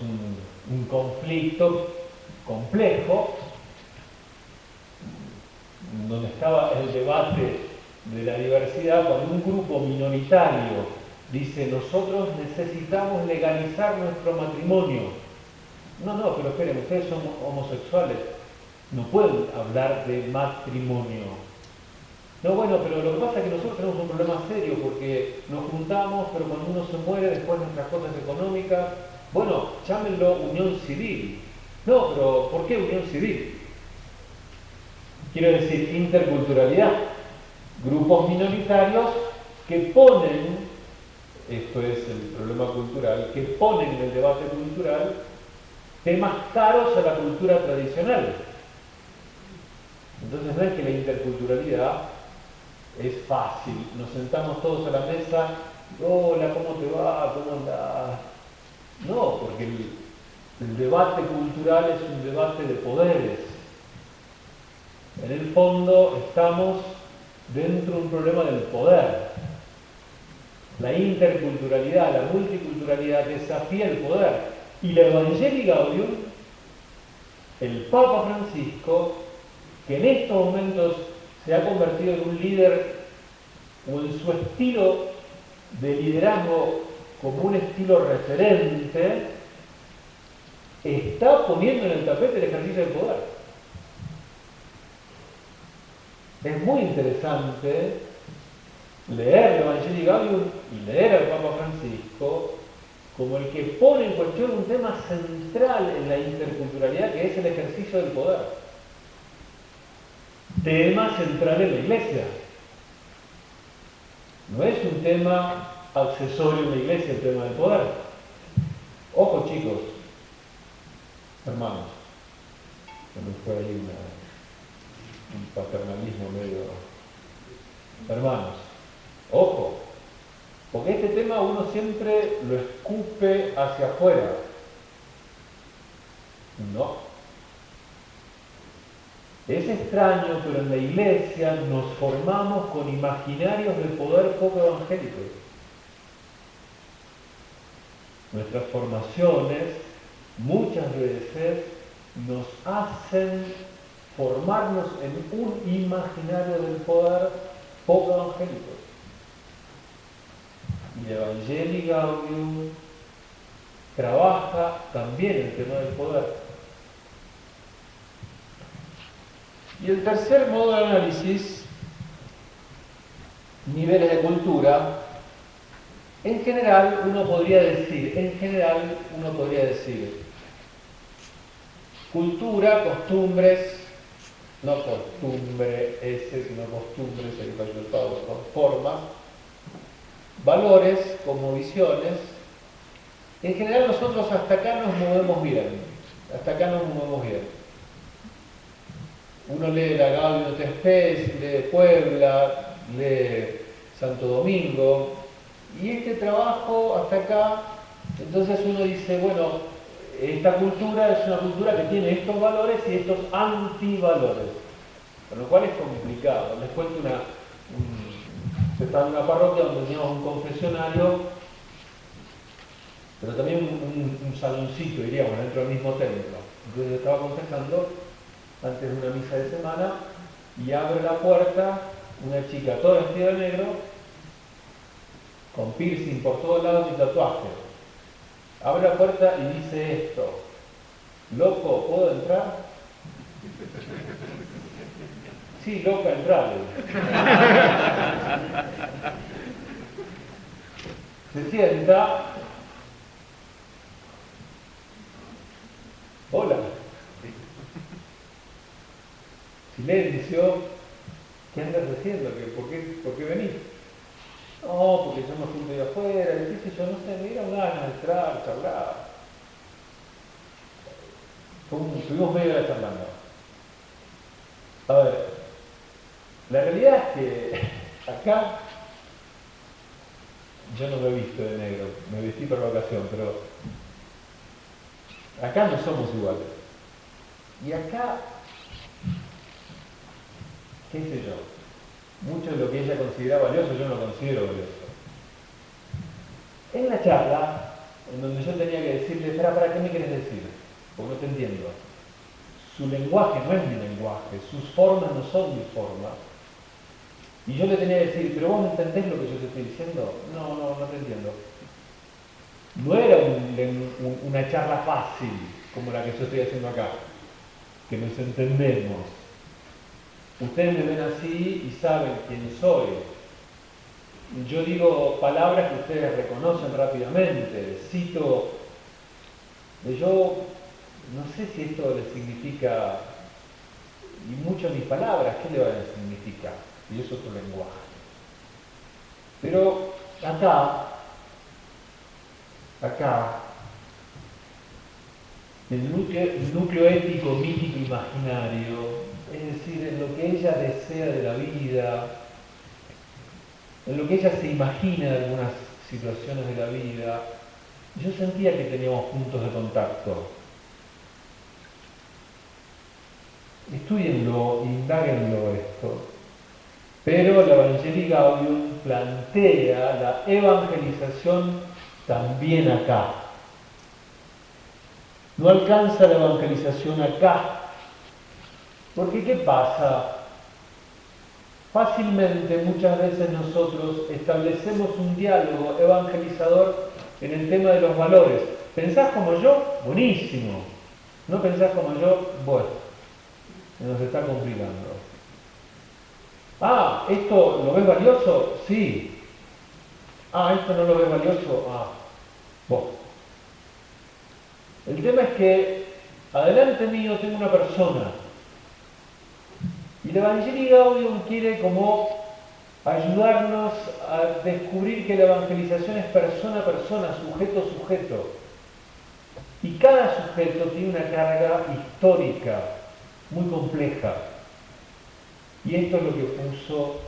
un conflicto complejo, donde estaba el debate de la diversidad, cuando un grupo minoritario dice nosotros necesitamos legalizar nuestro matrimonio. No, pero esperen, ustedes son homosexuales, no pueden hablar de matrimonio. No, bueno, pero lo que pasa es que nosotros tenemos un problema serio porque nos juntamos, pero cuando uno se muere, después nuestras cosas económicas, bueno, llámenlo unión civil. No, pero ¿por qué unión civil? Quiero decir, interculturalidad. Grupos minoritarios que ponen, esto es el problema cultural, que ponen en el debate cultural temas caros a la cultura tradicional. Entonces no es que la interculturalidad es fácil, nos sentamos todos a la mesa, hola, ¿cómo te va? ¿Cómo andás? No, porque el debate cultural es un debate de poderes. En el fondo estamos dentro de un problema del poder. La interculturalidad, la multiculturalidad desafía el poder. Y la Evangelii Gaudium, el Papa Francisco, que en estos momentos se ha convertido en un líder, o en su estilo de liderazgo como un estilo referente, está poniendo en el tapete el ejercicio del poder. Es muy interesante leer el Evangelii Gaudium y leer al Papa Francisco como el que pone en cuestión un tema central en la interculturalidad, que es el ejercicio del poder. Tema central en la Iglesia. No es un tema accesorio en la Iglesia el tema del poder. Ojo, chicos, hermanos, que no fue ahí un paternalismo medio. Hermanos, ojo, porque este tema uno siempre lo escupe hacia afuera. No. Es extraño, pero en la Iglesia nos formamos con imaginarios de poder poco evangélicos. Nuestras formaciones muchas veces nos hacen formarnos en un imaginario del poder poco evangélico. Y el Evangelii Gaudium trabaja también el tema del poder. Y el tercer modo de análisis, niveles de cultura, en general uno podría decir, cultura, costumbres, no costumbre ese, sino costumbres, el resultado con formas, valores como visiones. En general nosotros hasta acá nos movemos bien, Uno lee la Gaudium et Spes, lee Puebla, lee Santo Domingo, y este trabajo hasta acá, entonces uno dice, bueno, esta cultura es una cultura que tiene estos valores y estos antivalores, con lo cual es complicado. Les cuento yo estaba en una parroquia donde teníamos un confesionario, pero también un saloncito, diríamos, dentro del mismo templo. Entonces yo estaba confesando antes de una misa de semana y abre la puerta una chica toda vestida de negro, con piercing por todos lados y tatuajes. Abre la puerta y dice esto: loco, ¿puedo entrar? Sí, loca, entrale. Se sienta. Hola. Silencio. ¿Qué andas haciendo? ¿Por qué venís? No, porque yo me fui de afuera, y qué sé yo, no sé, me dieron ganas de entrar, charlar. Estuvimos media hora charlando. A ver, la realidad es que acá yo no me he visto de negro, me vestí por la ocasión, pero acá no somos iguales. Y acá, qué sé yo, mucho de lo que ella considera valioso yo no lo considero valioso. En la charla, en donde yo tenía que decirle, ¿para qué me quieres decir? Porque no te entiendo. Su lenguaje no es mi lenguaje, sus formas no son mis formas. Y yo le tenía que decir, ¿pero vos no entendés lo que yo te estoy diciendo? No te entiendo. No era una charla fácil como la que yo estoy haciendo acá, que nos entendemos. Ustedes me ven así y saben quién soy. Yo digo palabras que ustedes reconocen rápidamente. Cito, yo no sé si esto les significa, y muchas de mis palabras, ¿qué le van a significar? Y eso es otro lenguaje. Pero acá, el núcleo ético, mítico, imaginario, es decir, en lo que ella desea de la vida, en lo que ella se imagina de algunas situaciones de la vida, yo sentía que teníamos puntos de contacto. Estudienlo, indáguenlo esto. Pero la Evangelii Gaudium plantea la evangelización también acá. No alcanza la evangelización acá. Porque ¿qué pasa? Fácilmente muchas veces nosotros establecemos un diálogo evangelizador en el tema de los valores. ¿Pensás como yo? Buenísimo. ¿No pensás como yo? Bueno, nos está complicando. Ah, ¿esto lo ves valioso? Sí. Ah, ¿esto no lo ves valioso? Ah, vos. El tema es que adelante mío tengo una persona y la Evangelii Gaudium quiere como ayudarnos a descubrir que la evangelización es persona a persona, sujeto a sujeto. Y cada sujeto tiene una carga histórica muy compleja. Y esto es lo que puso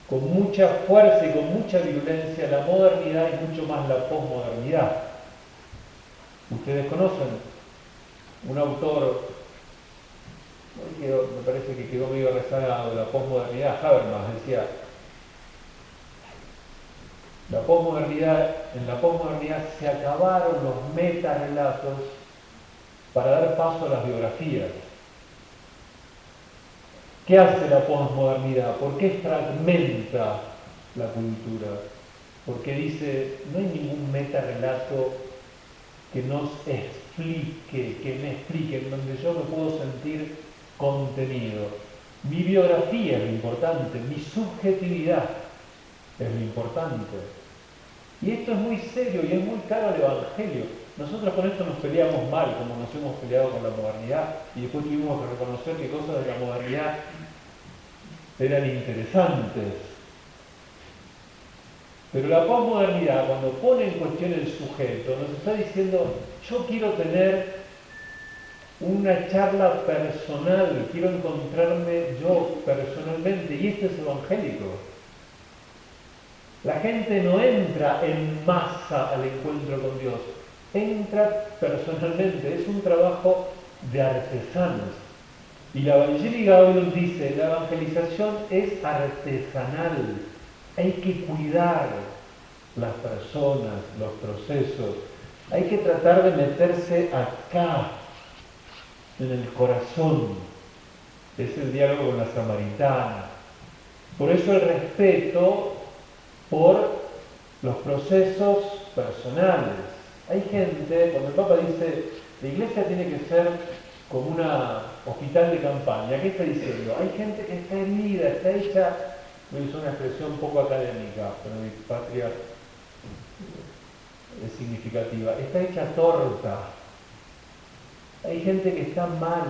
con mucha fuerza y con mucha virulencia la modernidad y mucho más la posmodernidad. Ustedes conocen un autor, me parece que quedó medio rezagado, de la posmodernidad, Habermas, decía, en la posmodernidad se acabaron los metarrelatos para dar paso a las biografías. ¿Qué hace la posmodernidad? ¿Por qué fragmenta la cultura? Porque dice, no hay ningún metarrelato que nos explique, que me explique, en donde yo me puedo sentir contenido. Mi biografía es lo importante, mi subjetividad es lo importante. Y esto es muy serio y es muy caro al Evangelio. Nosotros con esto nos peleamos mal, como nos hemos peleado con la modernidad, y después tuvimos que reconocer que cosas de la modernidad eran interesantes. Pero la posmodernidad, cuando pone en cuestión el sujeto, nos está diciendo, yo quiero tener una charla personal, quiero encontrarme yo personalmente, y esto es evangélico. La gente no entra en masa al encuentro con Dios, entra personalmente, es un trabajo de artesanos. Y la Evangelii Gaudium dice, la evangelización es artesanal, hay que cuidar las personas, los procesos, hay que tratar de meterse acá, en el corazón. Es el diálogo con la samaritana. Por eso el respeto por los procesos personales. Hay gente, cuando el Papa dice, la iglesia tiene que ser como un hospital de campaña, ¿qué está diciendo? Hay gente que está herida, está hecha, voy a usar una expresión poco académica, pero en mi patria es significativa, está hecha torta. Hay gente que está mal,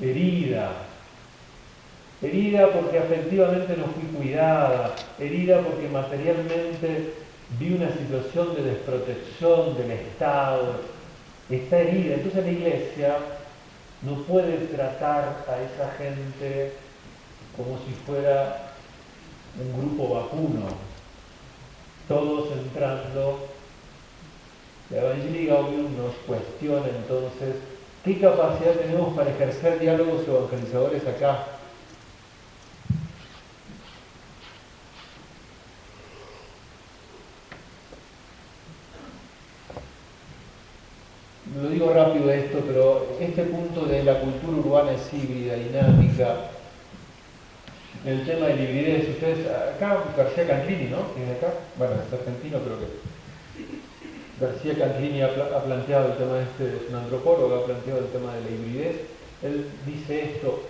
herida. Herida porque afectivamente no fui cuidada, herida porque materialmente vi una situación de desprotección del Estado, está herida. Entonces la Iglesia no puede tratar a esa gente como si fuera un grupo vacuno, todos entrando. La Evangelii Gaudium nos cuestiona entonces qué capacidad tenemos para ejercer diálogos evangelizadores acá. Lo digo rápido esto, pero este punto de la cultura urbana es híbrida, dinámica, el tema de la hibridez, ustedes, acá García Canclini, ¿no? Que es de acá, bueno, es argentino, pero que García Canclini ha planteado el tema este, es un antropólogo, ha planteado el tema de la hibridez. Él dice esto,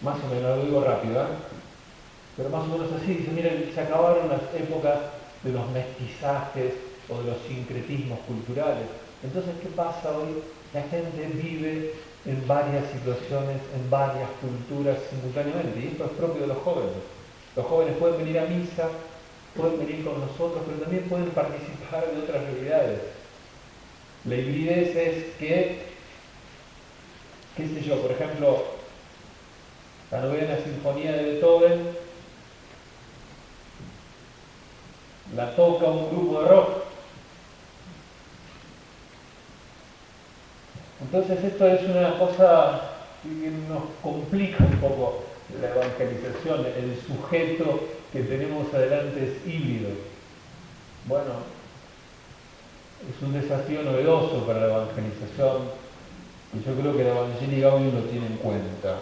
más o menos, lo digo rápido, pero más o menos así, dice, miren, se acabaron las épocas de los mestizajes o de los sincretismos culturales. Entonces, ¿qué pasa hoy? La gente vive en varias situaciones, en varias culturas simultáneamente, y esto es propio de los jóvenes. Los jóvenes pueden venir a misa, pueden venir con nosotros, pero también pueden participar de otras realidades. La hibridez es que, qué sé yo, por ejemplo, la novena sinfonía de Beethoven la toca un grupo de rock. Entonces esto es una cosa que nos complica un poco la evangelización. El sujeto que tenemos adelante es híbrido. Bueno, es un desafío novedoso para la evangelización y yo creo que la Evangelii Gaudium lo tiene en cuenta.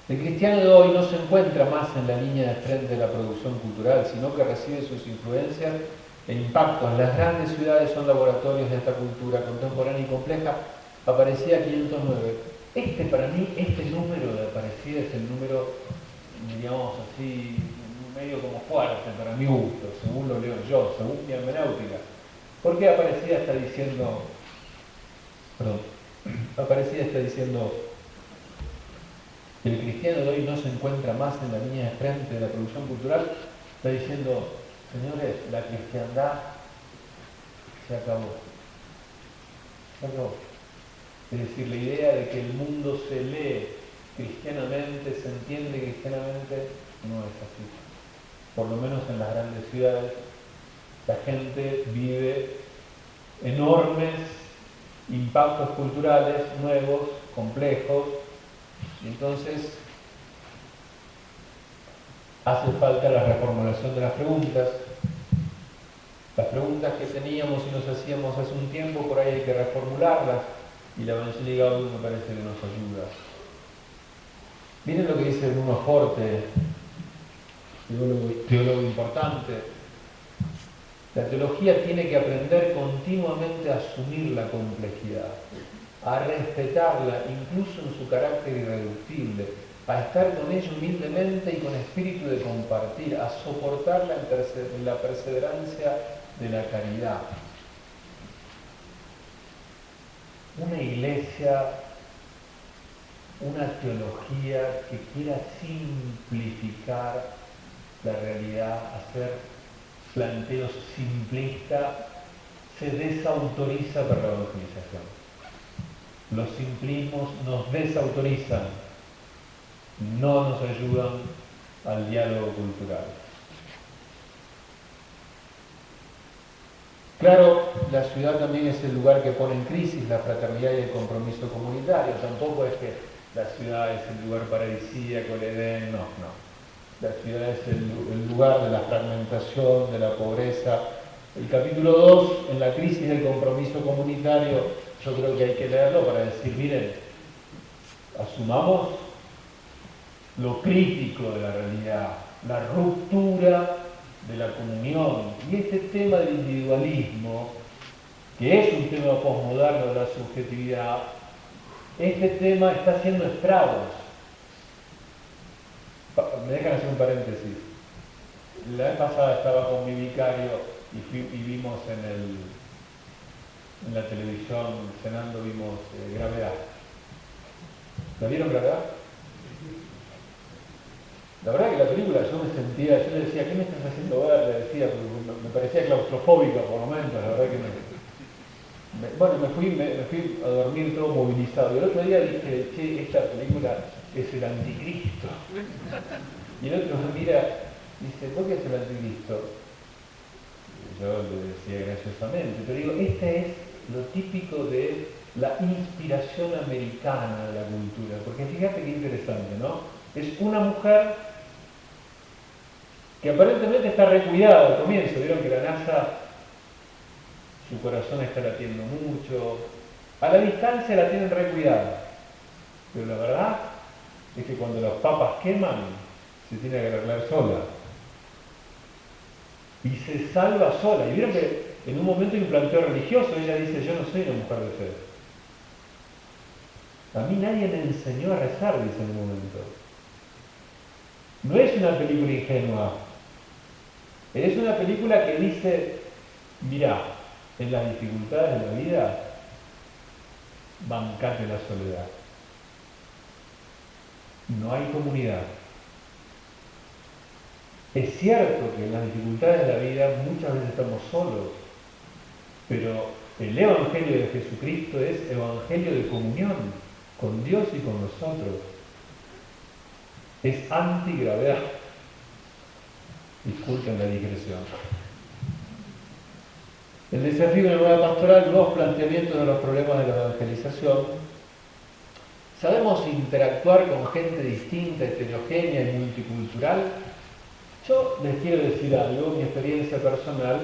El cristiano de hoy no se encuentra más en la línea de frente de la producción cultural, sino que recibe sus influencias e impactos. Las grandes ciudades son laboratorios de esta cultura contemporánea y compleja. Aparecida 509. Para mí, este número de Aparecida es el número, digamos así, medio como fuerte para mi gusto, según lo leo yo, según mi hermenéutica. ¿Por qué Aparecida está diciendo, que el cristiano de hoy no se encuentra más en la línea de frente de la producción cultural? Está diciendo, señores, la cristiandad se acabó. Se acabó. Es decir, la idea de que el mundo se lee cristianamente, se entiende cristianamente, no es así. Por lo menos en las grandes ciudades, la gente vive enormes impactos culturales nuevos, complejos, y entonces hace falta la reformulación de las preguntas. Las preguntas que teníamos y nos hacíamos hace un tiempo, por ahí hay que reformularlas, y la Evangelii Gaudium me parece que nos ayuda. Miren lo que dice Bruno Forte, teólogo importante. La teología tiene que aprender continuamente a asumir la complejidad, a respetarla incluso en su carácter irreductible, a estar con ella humildemente y con espíritu de compartir, a soportarla en la perseverancia de la caridad. Una iglesia, una teología que quiera simplificar la realidad, hacer planteos simplistas, se desautoriza para la evangelización. Los simplismos nos desautorizan, no nos ayudan al diálogo cultural. Claro, la ciudad también es el lugar que pone en crisis la fraternidad y el compromiso comunitario. Tampoco es que la ciudad es el lugar paradisíaco, el Edén, no. La ciudad es el lugar de la fragmentación, de la pobreza. El capítulo 2, en la crisis del compromiso comunitario, yo creo que hay que leerlo para decir, miren, asumamos lo crítico de la realidad, la ruptura de la comunión. Y este tema del individualismo, que es un tema posmoderno de la subjetividad, este tema está haciendo estragos. Me dejan hacer un paréntesis. La vez pasada estaba con mi vicario y vimos en la televisión, cenando, vimos Gravedad. ¿La vieron Gravedad? La verdad que la película yo me sentía, yo le decía, ¿qué me estás haciendo ver? Le decía, porque me parecía claustrofóbica por momentos, la verdad que bueno, me fui a dormir todo movilizado. Y el otro día dije, che, esta película es el anticristo. Y el otro me mira, dice, ¿por qué es el anticristo? Y yo le decía graciosamente, pero digo, este es lo típico de la inspiración americana de la cultura. Porque fíjate qué interesante, ¿no? Es una mujer que aparentemente está recuidada al comienzo. Vieron que la NASA, su corazón está latiendo mucho. A la distancia la tienen recuidada. Pero la verdad es que cuando los papas queman, se tiene que arreglar sola. Y se salva sola. Y vieron que en un momento hay un planteo religioso, ella dice, yo no soy una mujer de fe. A mí nadie me enseñó a rezar, dice en un momento. No es una película ingenua. Es una película que dice, mirá, en las dificultades de la vida, bancate la soledad. No hay comunidad. Es cierto que en las dificultades de la vida muchas veces estamos solos, pero el Evangelio de Jesucristo es Evangelio de comunión con Dios y con nosotros. Es antigravedad. Disculpen la digresión. El desafío de la nueva pastoral, nuevos planteamientos de los problemas de la evangelización. ¿Sabemos interactuar con gente distinta, heterogénea y multicultural? Yo les quiero decir algo, mi experiencia personal.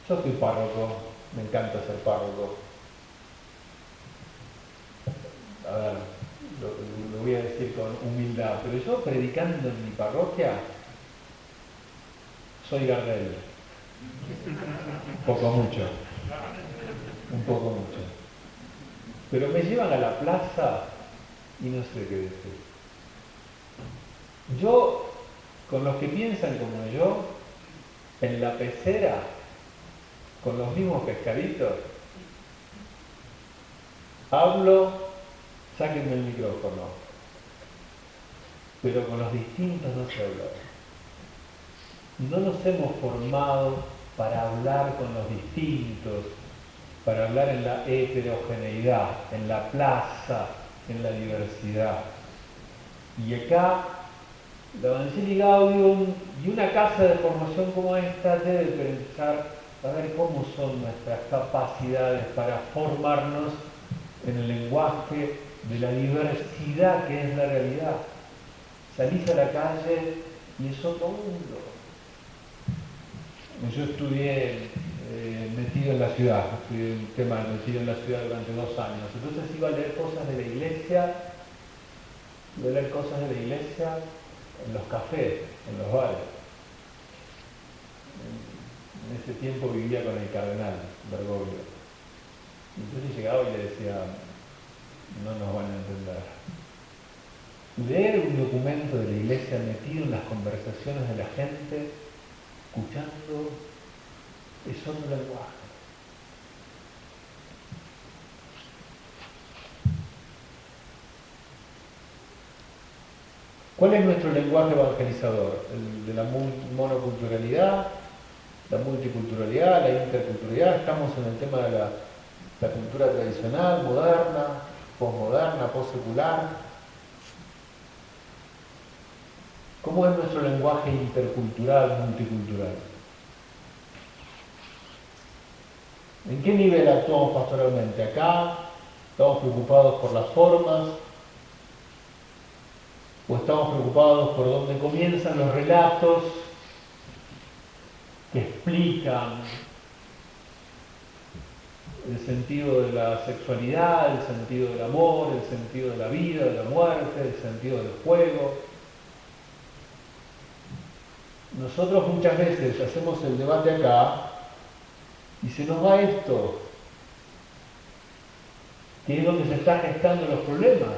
Yo soy párroco, me encanta ser párroco. A ver, lo voy a decir con humildad, pero yo predicando en mi parroquia soy Gardel. Un poco mucho. Pero me llevan a la plaza y no sé qué decir. Yo, con los que piensan como yo, en la pecera, con los mismos pescaditos, hablo, sáquenme el micrófono, pero con los distintos no se habla. No nos hemos formado para hablar con los distintos, para hablar en la heterogeneidad, en la plaza, en la diversidad. Y acá, la Evangelii Gaudium y una casa de formación como esta debe pensar a ver cómo son nuestras capacidades para formarnos en el lenguaje de la diversidad que es la realidad. Salís a la calle y es otro mundo. Yo estudié metido en la ciudad, estudié un tema metido en la ciudad durante 2 años. Entonces iba a leer cosas de la iglesia, en los cafés, en los bares. En ese tiempo vivía con el cardenal Bergoglio. Entonces llegaba y le decía, no nos van a entender. Leer un documento de la iglesia metido en las conversaciones de la gente, escuchando, es otro lenguaje. ¿Cuál es nuestro lenguaje evangelizador? ¿El de la monoculturalidad, la multiculturalidad, la interculturalidad? Estamos en el tema de la cultura tradicional, moderna, posmoderna, postsecular. ¿Cómo es nuestro lenguaje intercultural, multicultural? ¿En qué nivel actuamos pastoralmente? ¿Acá estamos preocupados por las formas? ¿O estamos preocupados por dónde comienzan los relatos que explican el sentido de la sexualidad, el sentido del amor, el sentido de la vida, de la muerte, el sentido del juego? Nosotros muchas veces hacemos el debate acá y se nos va esto, que es donde se están gestando los problemas.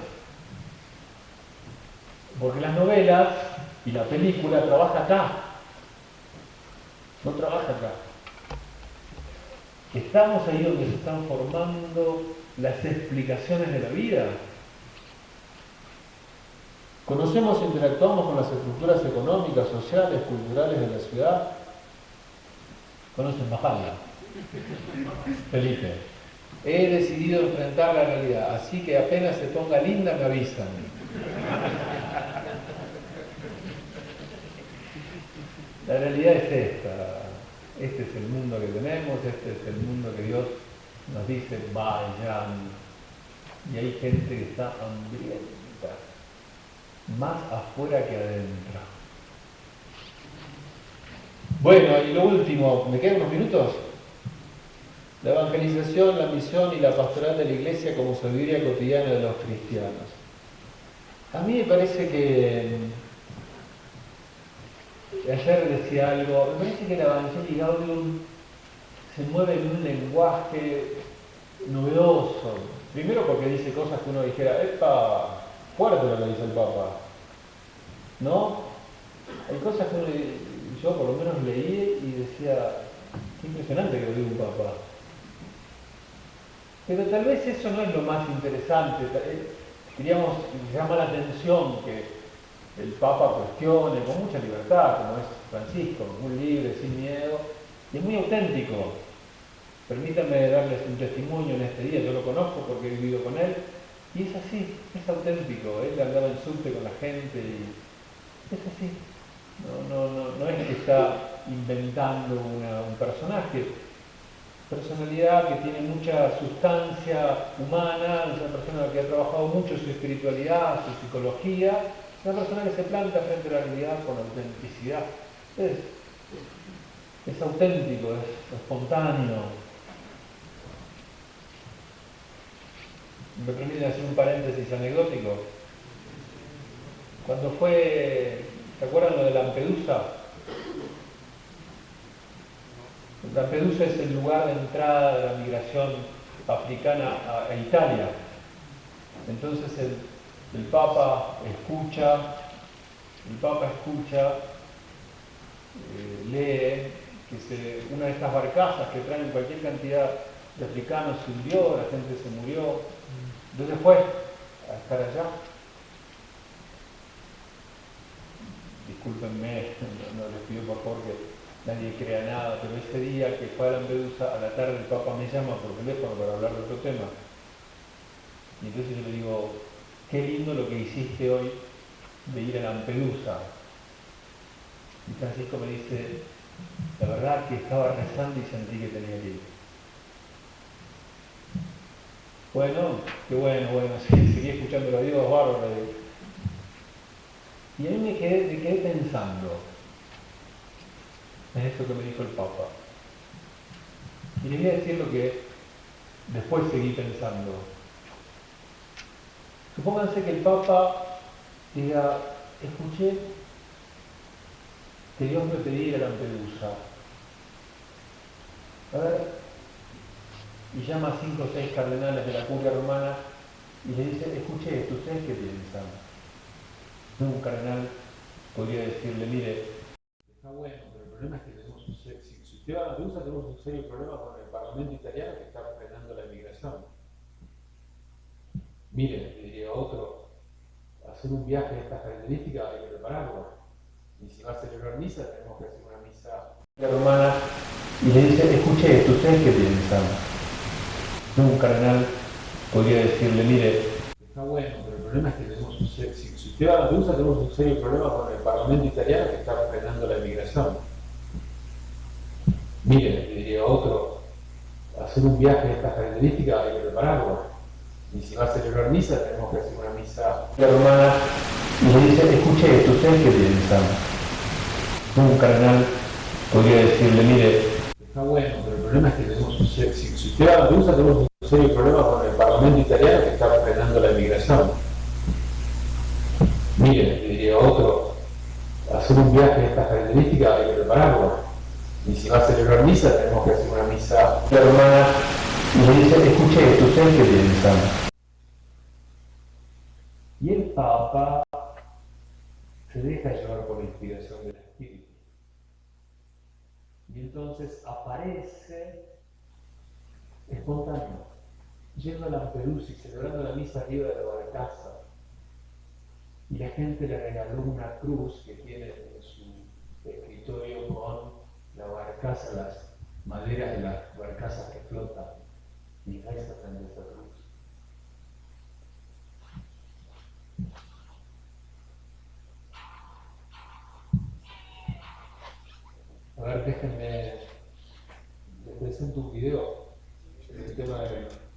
Porque las novelas y la película trabaja acá, no trabaja acá. Estamos ahí donde se están formando las explicaciones de la vida. Conocemos e interactuamos con las estructuras económicas, sociales, culturales de la ciudad. Conocen Majala. Felipe. He decidido enfrentar la realidad, así que apenas se ponga linda me avisan. La realidad es esta. Este es el mundo que tenemos, este es el mundo que Dios nos dice, vayan. Y hay gente que está hambrienta, más afuera que adentro. Bueno, y lo último, ¿me quedan unos minutos? La evangelización, la misión y la pastoral de la Iglesia como sabiduría cotidiana de los cristianos. A mí me parece que ayer decía algo, me parece que el Evangelii Gaudium se mueve en un lenguaje novedoso. Primero porque dice cosas que uno dijera, ¡epa! Fuerte lo que dice el Papa. ¿No? Hay cosas que yo por lo menos leí y decía, qué impresionante que lo diga un Papa. Pero tal vez eso no es lo más interesante. Diríamos, llama la atención que el Papa cuestione con mucha libertad, como es Francisco, muy libre, sin miedo, y es muy auténtico. Permítanme darles un testimonio en este día, yo lo conozco porque he vivido con él, y es así, es auténtico. Él andaba en subte con la gente y es así. No es que está inventando un personaje. Personalidad que tiene mucha sustancia humana, es una persona que ha trabajado mucho su espiritualidad, su psicología, es una persona que se planta frente a la realidad con autenticidad. Es auténtico, es espontáneo. Me permiten hacer un paréntesis anecdótico. Cuando fue, ¿se acuerdan lo de Lampedusa? Lampedusa es el lugar de entrada de la migración africana a Italia. Entonces el Papa escucha, lee que una de estas barcazas que traen cualquier cantidad de africanos se hundió, la gente se murió. Entonces fue a estar allá. Discúlpenme, no les pido por favor que nadie crea nada, pero ese día que fue a Lampedusa, a la tarde el Papa me llama por teléfono para hablar de otro tema. Y entonces yo le digo, qué lindo lo que hiciste hoy de ir a Lampedusa. Y Francisco me dice, la verdad que estaba rezando y sentí que tenía que ir. Bueno, qué bueno, sí, seguí escuchando a Dios, bárbaro. Y a mí me quedé pensando en eso que me dijo el Papa. Y les voy a decir lo que después seguí pensando. Supónganse que el Papa diga, escuché que Dios me pedía ir a Lampedusa. A ver, y llama a 5 o 6 cardenales de la curia romana y le dice, escuché esto, ¿ustedes qué piensan? Un cardenal podría decirle, mire, está bueno, pero el problema es que tenemos si usted va a Lampedusa, tenemos un serio problema con el Parlamento italiano que está frenando la migración. Mire, le diría otro, hacer un viaje de estas características hay que prepararlo. Y si va a celebrar misa, tenemos que hacer una misa romana y le dice, escuché esto, ¿ustedes qué piensan? Un cardenal podría decirle, mire, está bueno, pero el problema es que tenemos si usted va a Lampedusa, tenemos un serio problema con el Parlamento italiano que está frenando la migración. Mire, le diría otro, hacer un viaje de estas características hay que prepararlo. Y si va a celebrar misa, tenemos que hacer una misa romana y le dice, escuché esto, ¿ustedes qué piensan? Un cardenal podría decirle, mire, está bueno, pero el problema es que tenemos si usted va a Lampedusa, tenemos un serio problema con el Parlamento italiano que está frenando la migración. Mire, le diría otro, hacer un viaje de estas características hay que prepararlo. Y si va a celebrar misa, tenemos que hacer una misa romana y le dice, escuché esto, ¿ustedes qué piensan? Y el Papa se deja llevar por la inspiración del Espíritu. Y entonces aparece espontáneo, yendo a Lampedusa y celebrando la misa arriba de la barcaza. y la gente le regaló una cruz que tiene en su escritorio con la barcaza, las maderas de las barcazas que flotan, y reza frente a esa cruz. A ver, déjenme, les presento un video del tema de...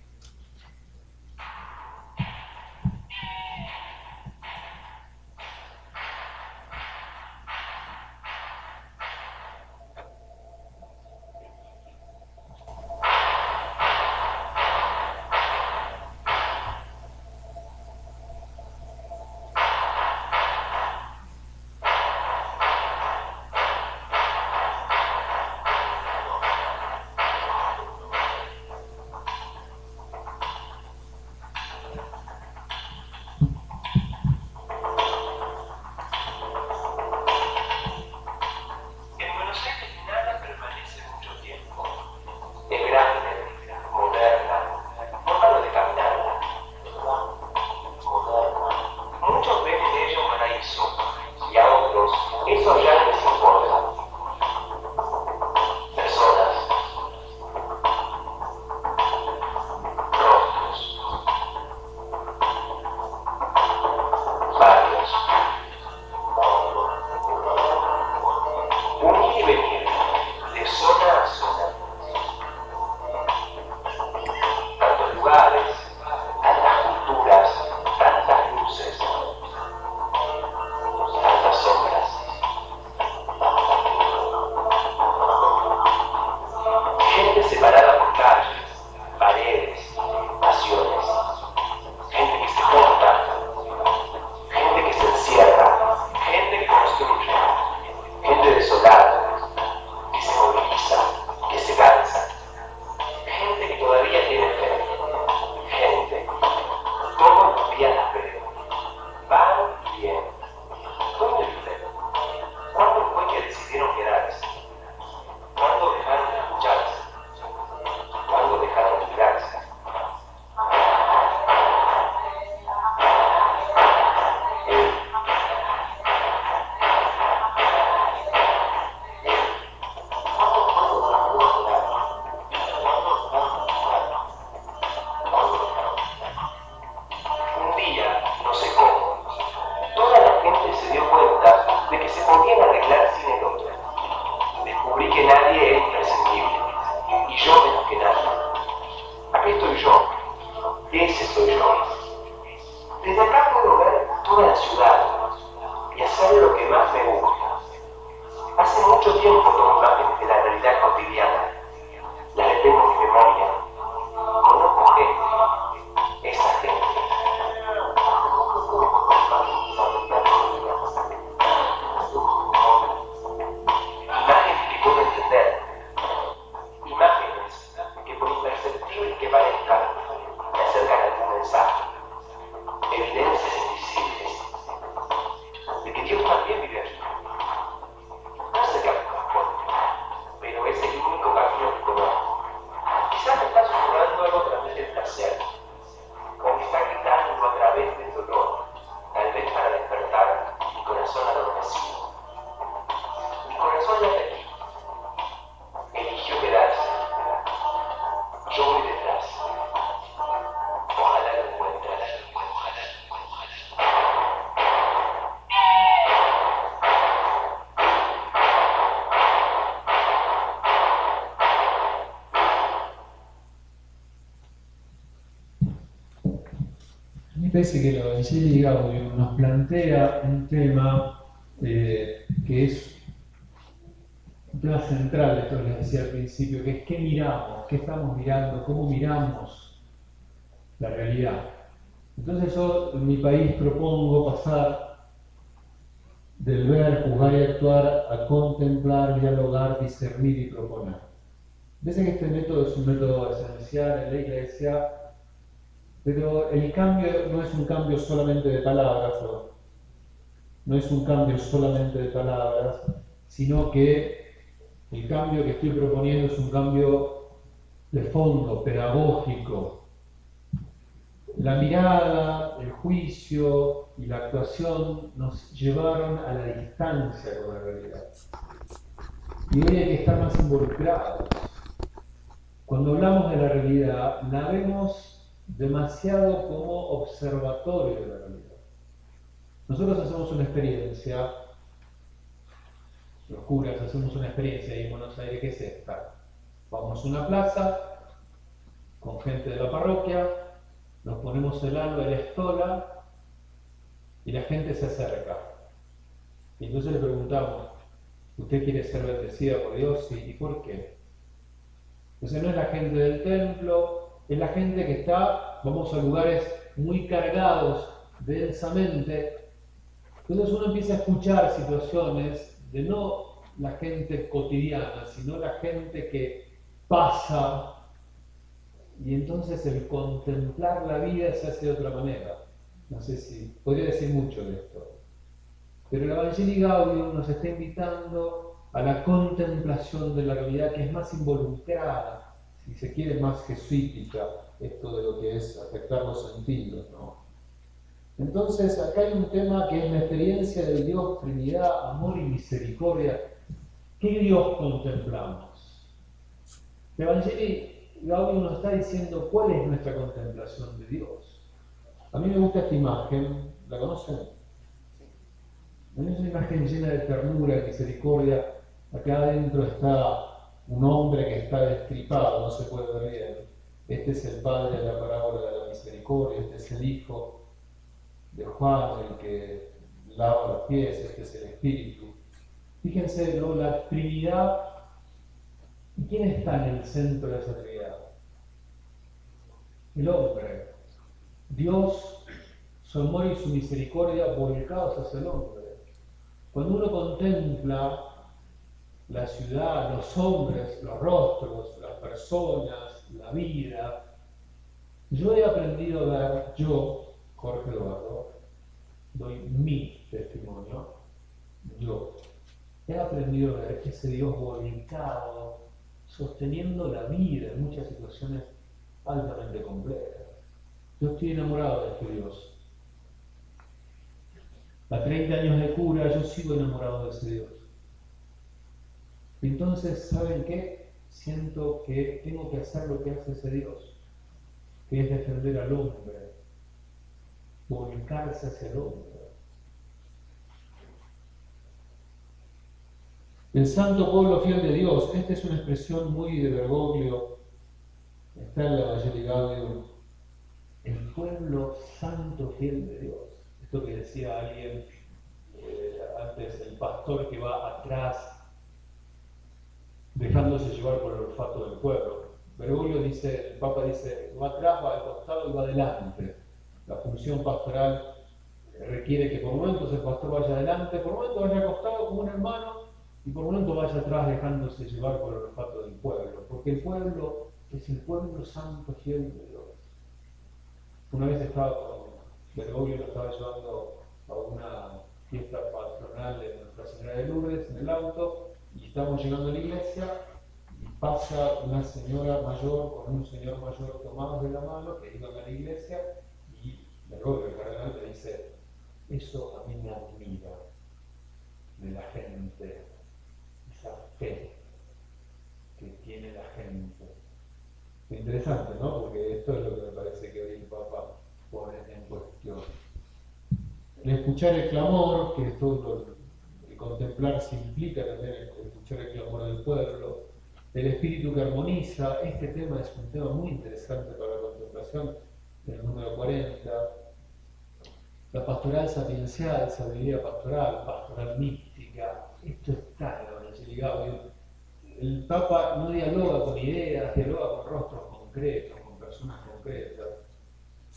Me parece que el Evangelii Gaudium nos plantea un tema que es un tema central, esto que les decía al principio, que es qué miramos, qué estamos mirando, cómo miramos la realidad. Entonces yo en mi país propongo pasar del ver, juzgar y actuar a contemplar, dialogar, discernir y proponer. Dicen que este método es un método esencial en la Iglesia, pero el cambio no es un cambio solamente de palabras, no es un cambio solamente de palabras, sino que el cambio que estoy proponiendo es un cambio de fondo, pedagógico, La mirada, el juicio y la actuación nos llevaron a la distancia con la realidad. Y hoy hay que estar más involucrados. Cuando hablamos de la realidad, la vemos demasiado como observatorio de la realidad. Nosotros hacemos una experiencia, los curas hacemos una experiencia ahí en Buenos Aires, que es esta. Vamos a una plaza con gente de la parroquia, nos ponemos el alba de la estola y la gente se acerca. Y entonces le preguntamos, ¿usted quiere ser bendecida por Dios? Sí. ¿Y por qué? Entonces no es la gente del templo, es la gente que está, vamos a lugares muy cargados densamente. Entonces uno empieza a escuchar situaciones de no la gente cotidiana, sino la gente que pasa, y entonces el contemplar la vida se hace de otra manera. No sé si podría decir mucho de esto, pero el Evangelii Gaudium nos está invitando a la contemplación de la realidad, que es más involucrada, si se quiere, más jesuítica, esto de lo que es afectar los sentidos, ¿no? Entonces, acá hay un tema que es la experiencia de Dios, Trinidad, amor y misericordia. ¿Qué Dios contemplamos? El Evangelii Gaudium nos está diciendo cuál es nuestra contemplación de Dios. A mí me gusta esta imagen, ¿la conocen? Es una imagen llena de ternura, de misericordia. Acá adentro está un hombre que está destripado, no se puede ver bien. Este es el padre de la parábola de la misericordia, este es el hijo de Juan, el que lava los pies, este es el Espíritu. Fíjense, ¿no? La Trinidad. ¿Y quién está en el centro de esa Trinidad? El hombre. Dios, su amor y su misericordia volcados hacia el hombre. Cuando uno contempla la ciudad, los hombres, los rostros, las personas, la vida, yo he aprendido a ver, yo, Jorge Eduardo, doy mi testimonio, yo he aprendido a ver ese Dios volcado, sosteniendo la vida en muchas situaciones altamente complejas. Yo estoy enamorado de este Dios. A 30 años de cura, yo sigo enamorado de ese Dios. Entonces, ¿saben qué? Siento que tengo que hacer lo que hace ese Dios, que es defender al hombre, volcarse hacia el hombre. El santo pueblo fiel de Dios, esta es una expresión muy de Bergoglio, está en la Evangelii Gaudium, el pueblo santo fiel de Dios. Esto que decía alguien antes, el pastor que va atrás, dejándose llevar por el olfato del pueblo. Bergoglio dice, el Papa dice, va atrás, va al costado y va adelante. La función pastoral requiere que por momentos el pastor vaya adelante, por momentos vaya acostado como un hermano, y por momentos vaya atrás dejándose llevar por el olfato del pueblo, porque el pueblo es el pueblo santo fiel de Dios. Una vez estaba con Bergoglio, lo estaba llevando a una fiesta patronal de Nuestra Señora de Lourdes en el auto, y estamos llegando a la iglesia, y pasa una señora mayor con un señor mayor tomados de la mano, que iban a la iglesia, y Bergoglio, el cardenal, le dice, eso a mí me admira de la gente, esa fe que tiene la gente. Es interesante, ¿no? Porque esto es lo que me parece que hoy el Papa pone en cuestión. El escuchar el clamor, que esto el contemplarse implica también el escuchar el clamor del pueblo, el espíritu que armoniza. Este tema es un tema muy interesante para la contemplación, el número 40. La pastoral sapiencial, sabiduría pastoral, pastoral mística, esto está en la Evangelii Gaudium. El Papa no dialoga con ideas, dialoga con rostros concretos, con personas concretas.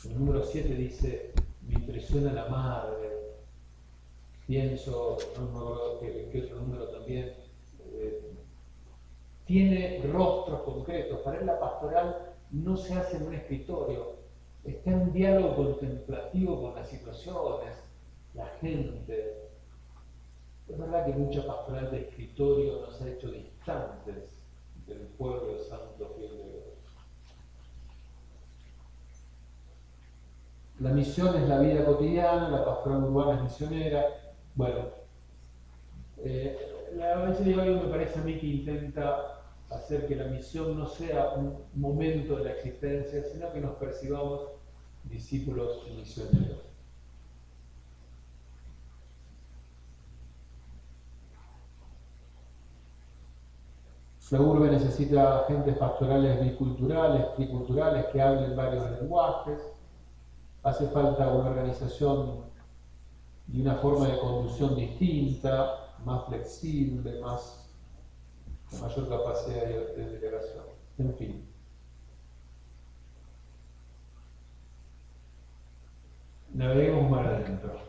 El número 7 dice, me impresiona la madre. Pienso, no me acuerdo qué otro número también, tiene rostros concretos. Para él la pastoral no se hace en un escritorio, está en diálogo contemplativo con las situaciones, la gente. Es verdad que mucha pastoral de escritorio nos ha hecho distantes del pueblo santo fiel de Dios. La misión es la vida cotidiana, la pastoral urbana es misionera. Bueno, la Evangelio me parece a mí que intenta hacer que la misión no sea un momento de la existencia, sino que nos percibamos discípulos y misioneros. La urbe necesita agentes pastorales biculturales, triculturales, que hablen varios lenguajes. Hace falta una organización y una forma de conducción distinta, más flexible, con mayor capacidad de delegación. En fin. Naveguemos más adentro.